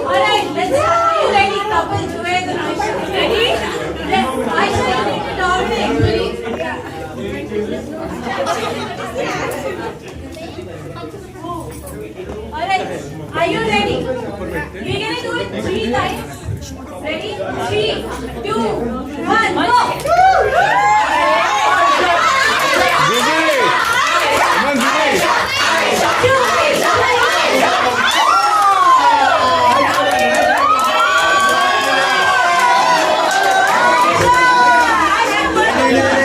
Alright, let's start. Are you ready, couple Jumit and Aisha? Ready? Yes, Aisha, you need to dominate. Alright, are you ready? We're gonna do it 3 times. Ready? 3, 2, 1, go! Hey,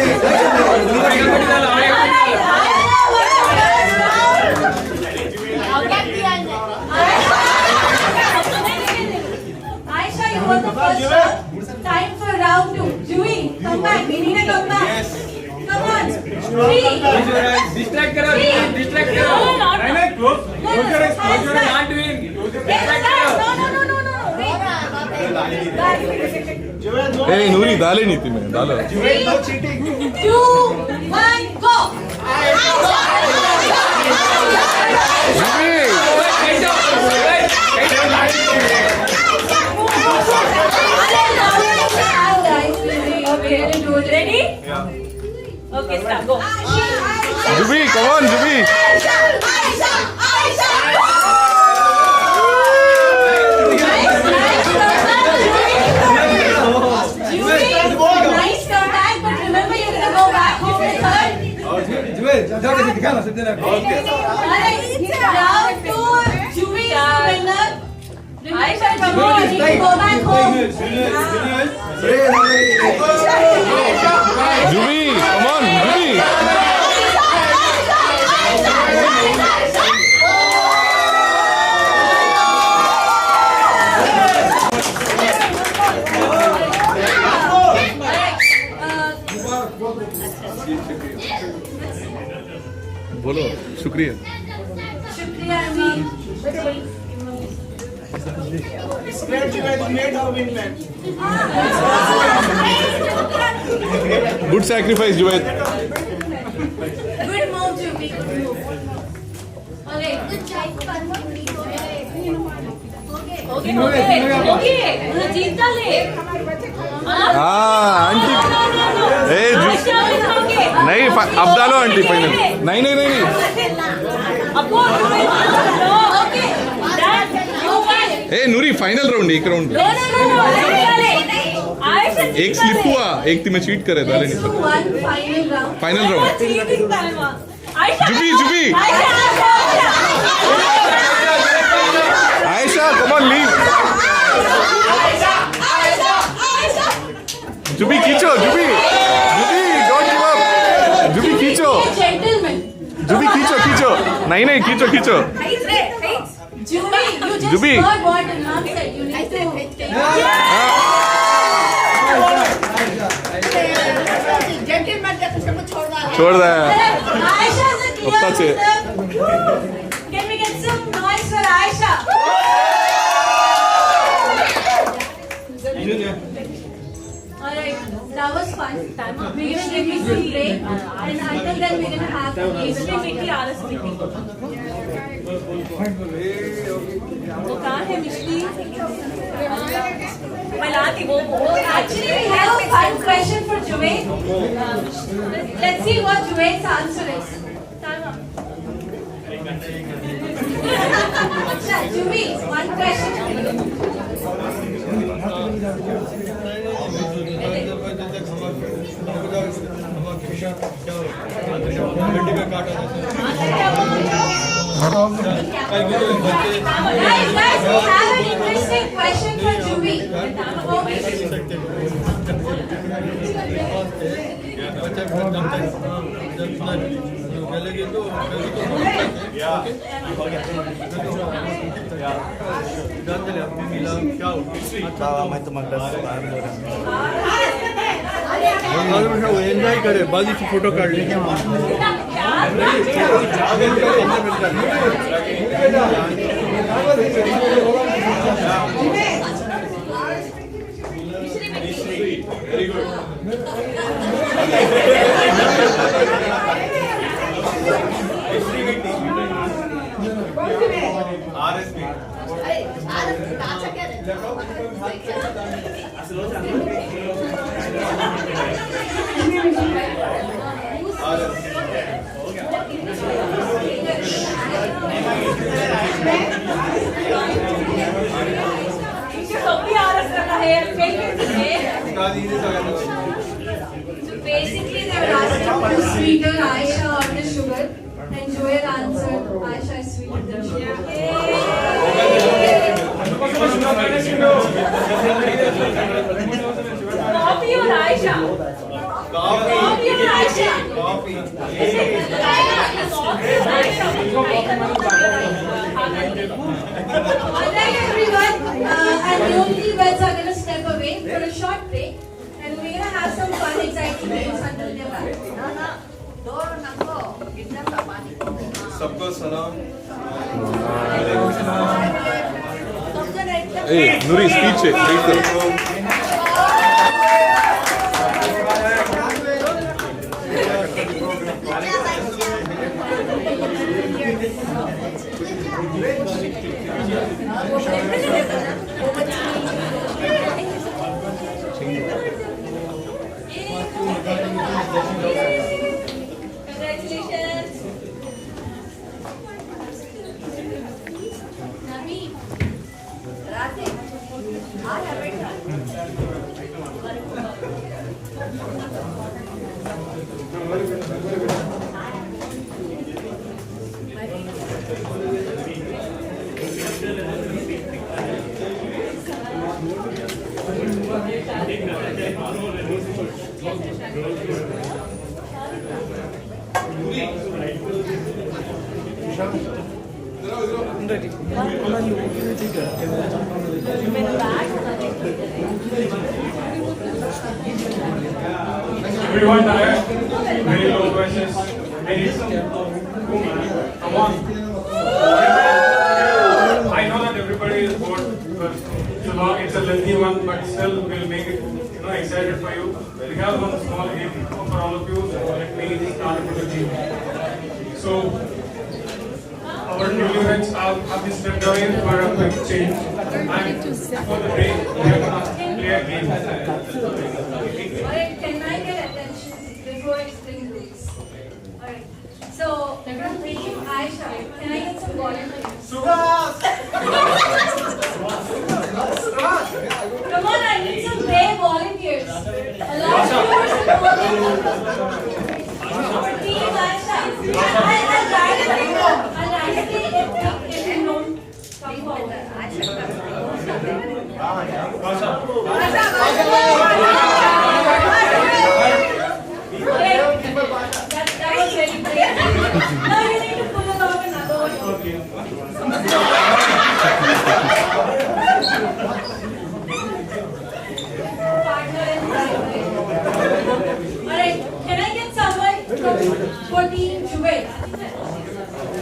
Come back. We need a comeback. Yes. Come on. 3. Distract करो. Distract करो. नहीं close. Close your eyes. Close your eyes. Can't win. No. ए नूरी डाले नहीं थी मैं डालो 3, 2, 1, go. Ready? Okay, start. Go. Jubi come on Jubi Nice comeback, but remember you're gonna go back home with third. Alright, round 2, Juvi is the winner. Remember, come on, you need to go back home. Jubi come on Jubi बोलो शुक्रिया Shukriya, Amin. Good sacrifice Zubaid Good move, Juvi. Good move. Alright. Okay. जीता ले. हाँ aunty ए नहीं अब डालो aunty final नहीं नहीं नहीं ए नूरी फाइनल राउंड एक राउंड एक स्लिप हुआ एक थी मैं चीट करे डाले नहीं Final round. Final round Jubi Jubi Ayesha come on leave Jubi खींचो Jubi Jubi don't give up Jubi खींचो Gentlemen. जुबी खींचो खींचो नहीं नहीं खींचो खींचो Juvi, you just Juvi. heard what Imam said. You need to take छोड़ दे Aisha is a clear अब तक है। winner. Can we get some noise for Aisha? Alright, that was fun. We're gonna give you some break, and until then we're gonna have the game. वो कहाँ है मिश्री? मैं लाती वो Actually, we have a fun question for Juvaid. Let's see what Juvaid's answer is. Acha, Juvaid, one question. Guys, we have an interesting question for Juvaid. Enjoy करे बाजी की फोटो काट ली Basically, they were asking who's sweeter, Aisha or the sugar, and Joel answered, Aisha is sweeter than sugar. Coffee or Aisha? Coffee or Aisha? Alright everyone, and the only beds are going to step away for a short break, and we're going to have some fun, exciting games until they're back. सबको सलाम. Hey, Nuri, speech है. Congratulations. Nabi. Razi. Everyone tired? Very low voices. Come on. I know that everybody is bored because it's a lengthy one, but still we'll make it excited for you. We have one small game for all of you. Let me start with the game. So our newlyweds have been stepped away for a quick change. And for the break, we are going to play a game. Alright, can I get attention before I explain the rules? Alright. So, from Team Aisha, can I get some volunteers? Come on, I need some brave volunteers. Allow me to for Team Aisha. I'll directly if you don't come forward. That was very brave. Now you need to pull along another one. Partner in crime. Alright, can I get someone for Team Jubail?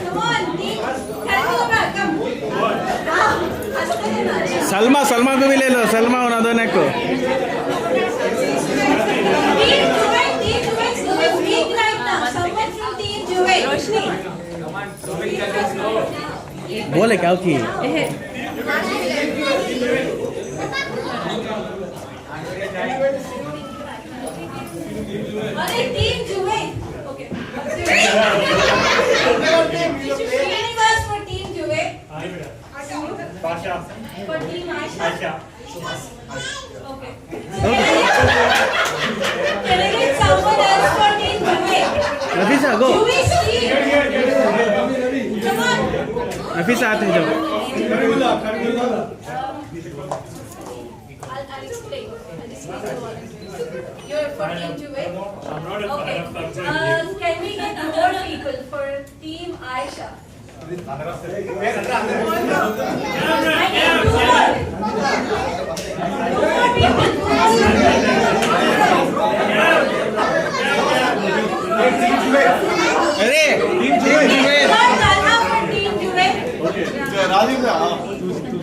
Come on, team. Can you go back? Come. Salma को भी ले लो. सलमा उना दो नेक को. Team Jubail is doing big right now. Someone from Team Jubail. Roshni. बोले क्या की? Alright, Team Jubail. Okay. Srinivas for Team Jubail. For Team Aisha. Okay. Can I get someone else for Team Jubail? Nafisa go. Jubail's team. Come on. Nafisa आते हैं जाओ. I'll explain. You're for Team Jubail? Okay. Can we get more people for Team Aisha? I need two more. अरे team Jubail.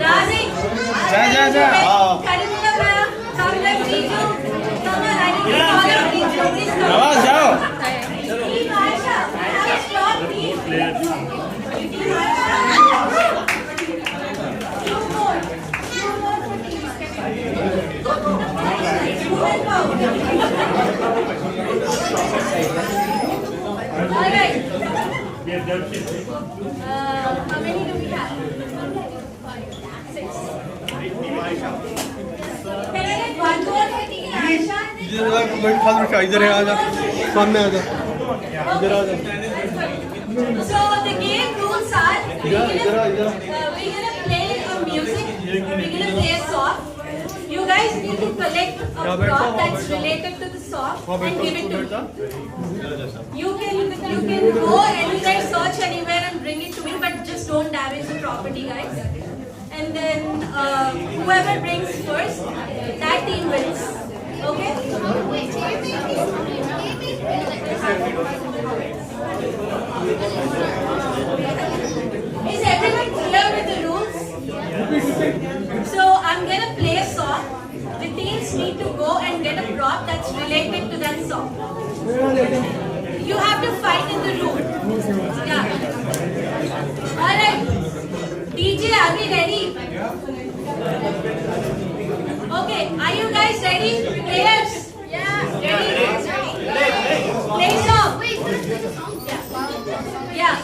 Razi. जा. आवाज जाओ. Team Aisha, I have a strong team. Two more for Team Alright. How many do we have? 6. Can I get one more for Team Aisha? इधर आ जा. सामने आ जा. इधर आ जा. So the game rules are we're gonna play a music. We're gonna play a song. You guys need to collect a prop that's related to the song and give it to me. You can go anywhere, search anywhere and bring it to me, but just don't damage the property, guys. And then whoever brings first, that team wins. Okay? Is everyone clear with the rules? So I'm gonna play a song. The teams need to go and get a prop that's related to that song. You have to fight in the room. Yeah. Alright. DJ, are we ready? Okay, are you guys ready? Players? Yeah. Ready? Play song. Yeah.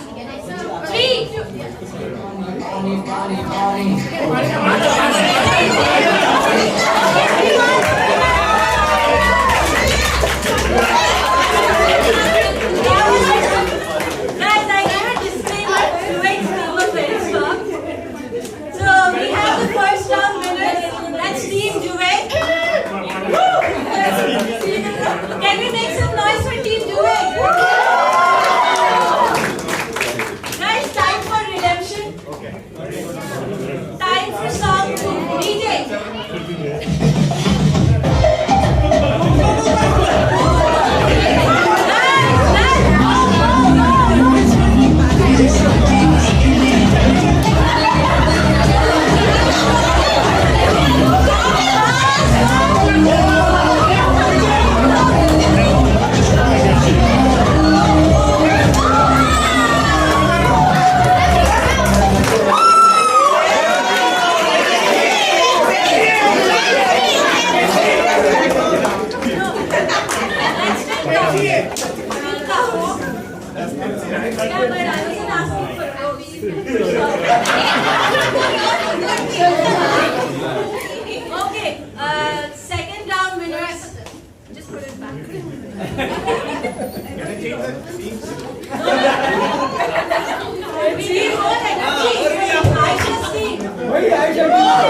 3, 2. Guys, I gave a disclaimer to make Scoober very strong. So we have the first round winners. That's Team Juve. Can we make some noise for Team Juve? Guys, time for redemption. Time for song 2. DJ. Okay, second round winners. Just put it back. We need more energy. Aisha's team. More energy. Come on.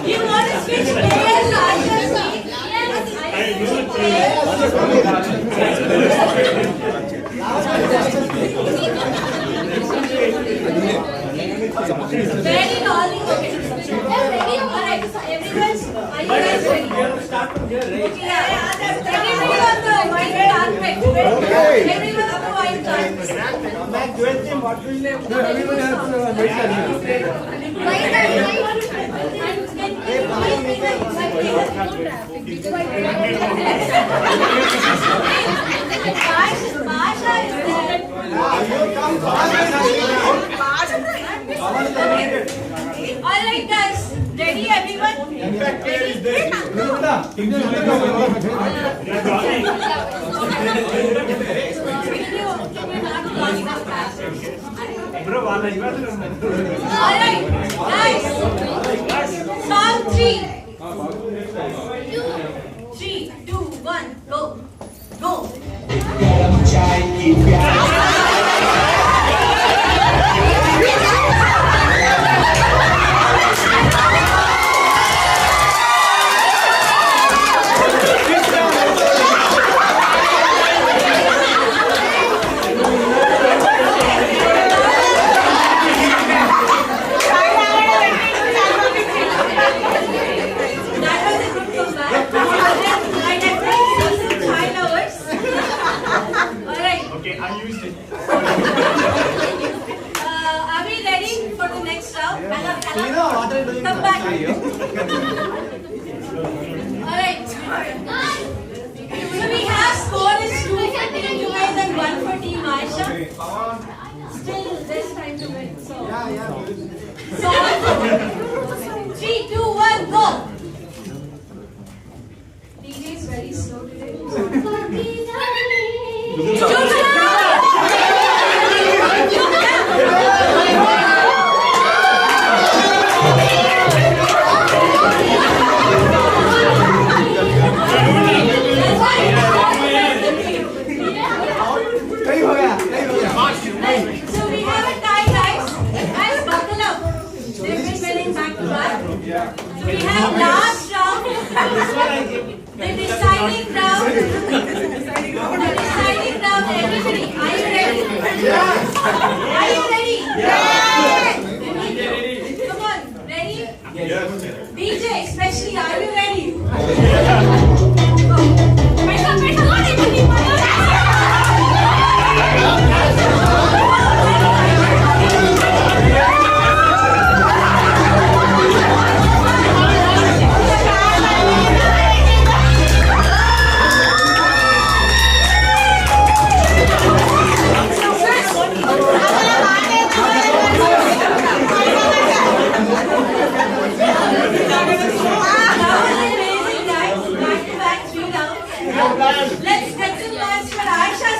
You want to switch players to Aisha's team? Very naughty. Okay. Alright, everyone, are you guys ready? Okay, yeah. Everybody on the white carpet. Everyone on the white carpet. Everybody has white Masha is there. Alright guys, ready everyone? Ready? Alright, guys. Song 3. 3, 2, 1, go. Go. Are we ready for the next round? Come back. Alright. So we have score is 2 for Team Juve and 1 for Team Aisha. Still, there's time to win. So 3, 2, 1, go! DJ is very slow today. So we have a tie, guys. Guys, buckle up. They've been winning back to back. We have last round. The deciding round. Everybody, are you ready? Yes. Are you ready? Yes. Come on, ready? Yes. Let's get some noise for Aisha.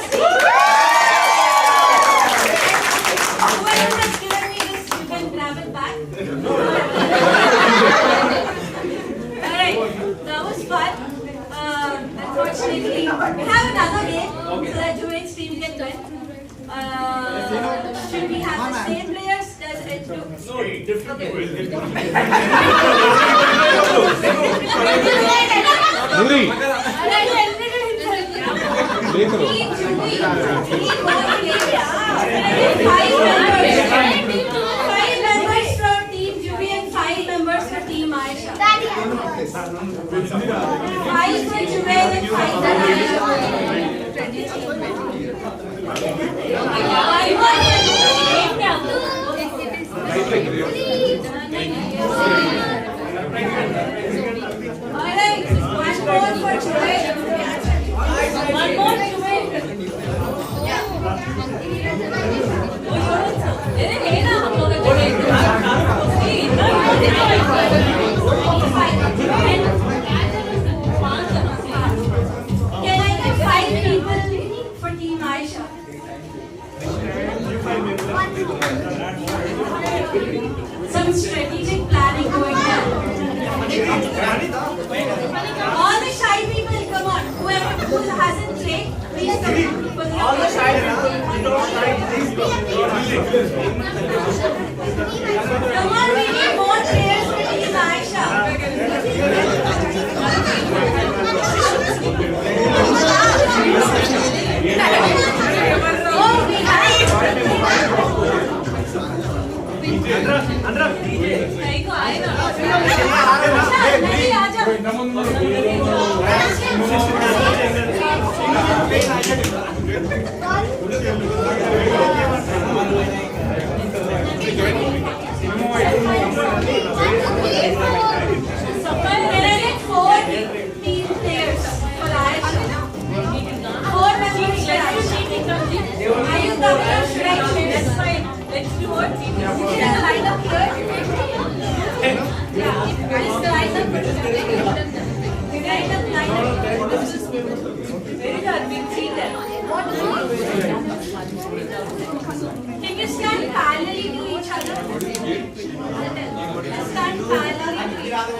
Whoever has given me this, you can grab it back. Alright, that was fun. Unfortunately, we have another game so that Junaid's team can win. Should we have the same players? Does it do? No, different way. Nuri. Five members from Team Jubi and 5 members for Team Aisha. 5 for Jubair and 5 for Alright, one more for Jubair. One more Jubair. Can I get 5 people for Team Aisha? Some strategic planning going on. All the shy people, come on. Who hasn't played, please come. All the shy people. Come on, we need more players for Team Aisha. Oh, we have. Can you stand parallelly to each other? Stand parallelly to each other.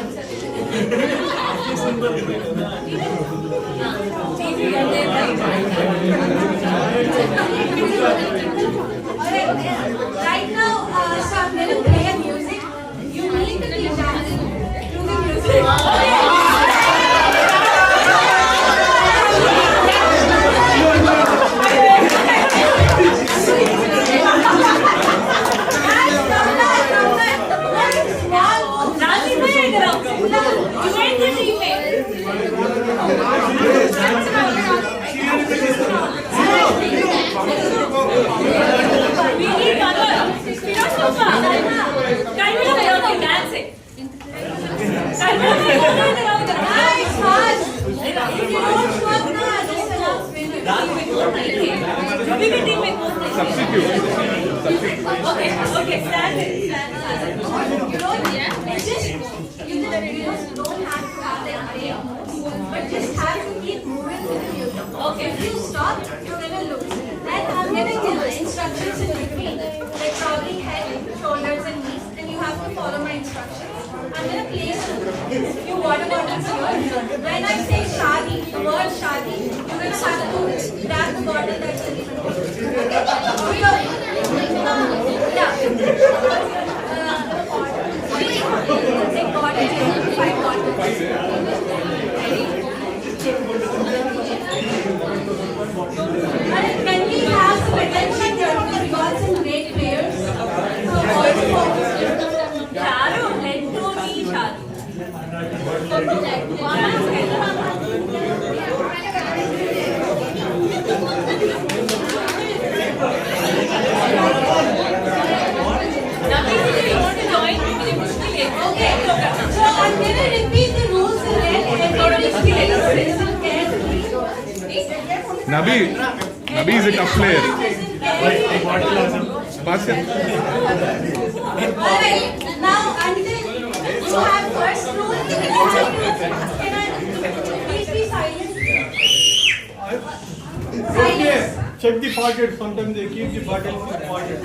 Right now, so I'm going to play a music. You need to keep dancing to the music. Okay, stand. You don't have to have them play, but just have to keep moving with the music. Okay. If you stop, you're gonna lose. And I'm gonna give instructions in between, like probably head, shoulders, and knees, and you have to follow my instructions. I'm gonna place few water bottles here. When I say shadi, the word shadi, you're gonna have to grab the bottle that's in front of you. Take water, 5 bottles. Can we have some attention here because we got some great players? So all focus. Charu, let go be Charu. Okay, so I'm going to repeat the rules again. Everybody please listen carefully. Nabi is a tough player. Pass it. Alright, now until you have first rule, can I please be silent? check the pocket. Sometimes they keep the bottle in the pocket.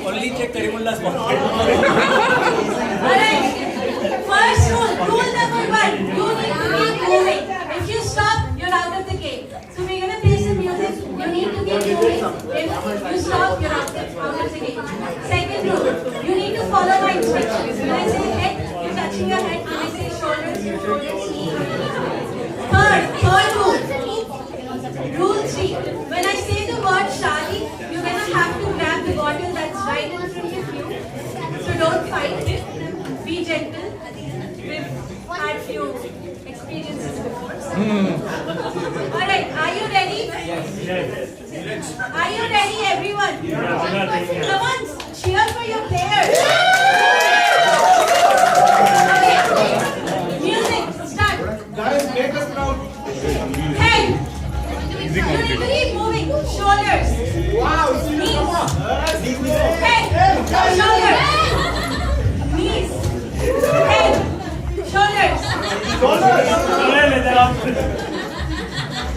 Only check Karimullah's pocket. Alright. First rule number 1. You need to keep moving. If you stop, you're out of the game. So we're gonna play some music. You need to keep moving. If you stop, you're out of the game. Second rule. You need to follow my instructions. When I say head, you're touching your head. When I say shoulders, your shoulders. Third rule. Rule 3. When I say the word Shadi, you're gonna have to grab the bottle that's right in front of you. So don't fight. Be gentle. We've had few experiences before. Alright, are you ready? Yes. Are you ready, everyone? Come on, cheer for your players. Okay. Music, start. Guys, make us proud. Head. You need to keep moving. Shoulders. Wow. Knees. Head. Shoulders. Knees. Head. Shoulders.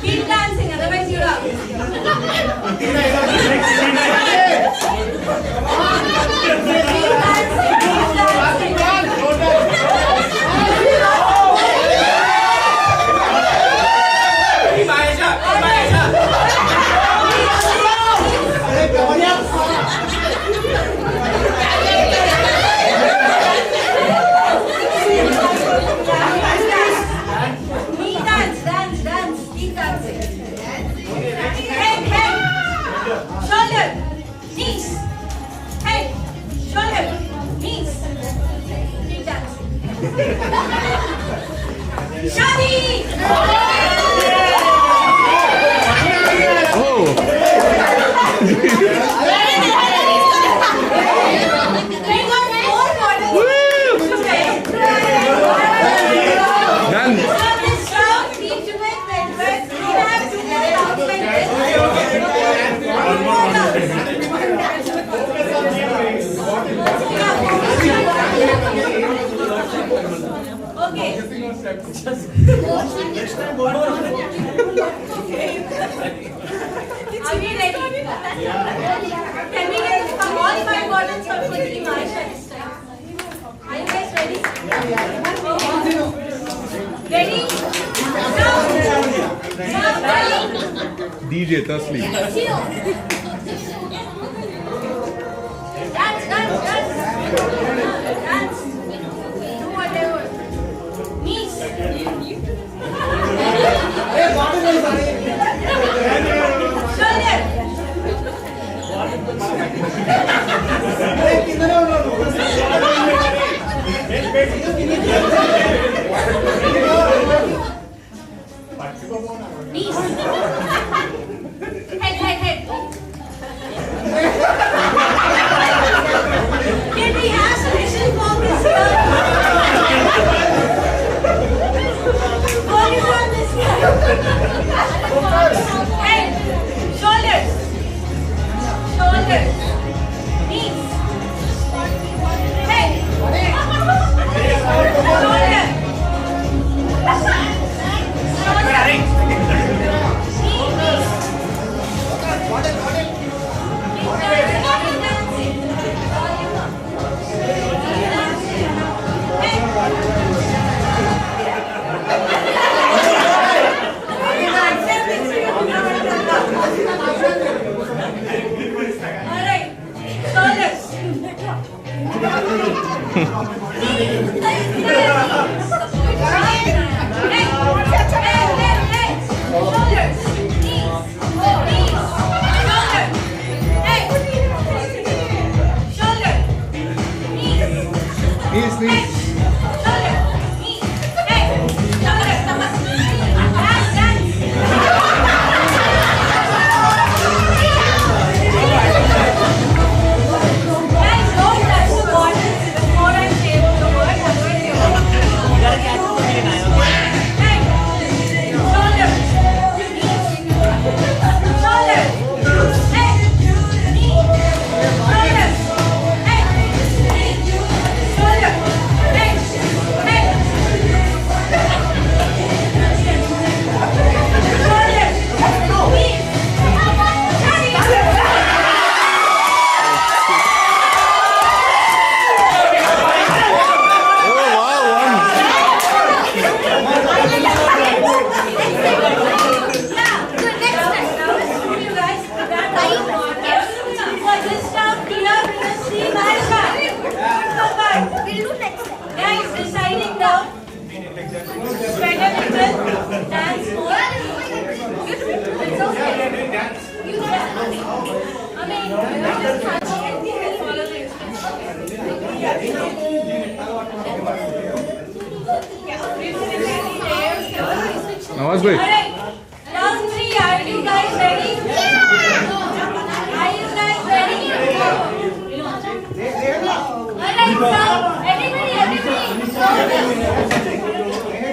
Keep dancing, otherwise you're out. Keep dancing. Dance. Keep dancing. Head. Shoulder. Knees. Head. Shoulder. Knees. Keep dancing. Shadi! Okay. Are we ready? Can we get all 5 bottles for Team Aisha this time? Are you guys ready? Ready? Now, ready? DJ Tasli. Dance. Do whatever. Knees. Shoulder. Knees. Head. Can we have special focus here? Focus on this here. Head. Shoulders. Knees. Head. Shoulder. Knees. भाई Alright, round 3, are you guys ready? Are you guys ready? Alright, so everybody.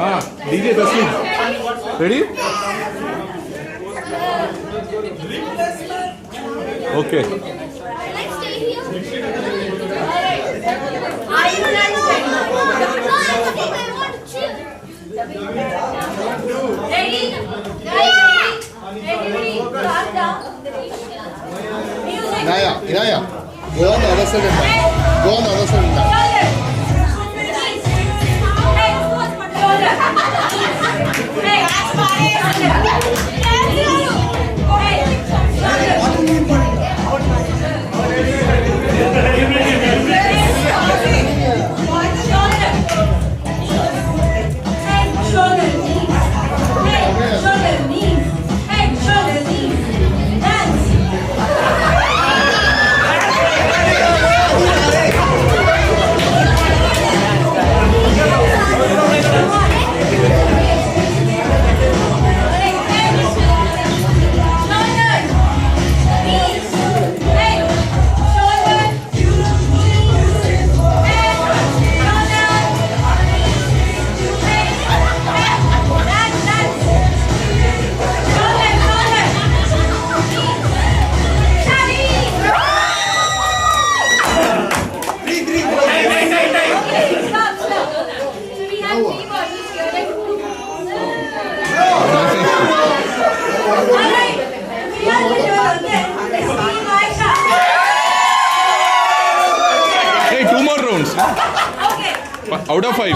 हाँ DJ तस्लीम ready okay Let's stay here. Alright, are you guys ready? Ready? Guys, ready? Everybody, calm down. Music. Inaya, go on the other side. Go on the other side. Hey, 2 more rounds. Out of 5.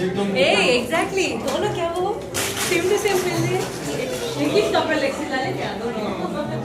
Exactly दोनों क्या वो same to same मिल रही है एक ही कपड़े लेके डाले क्या दोनों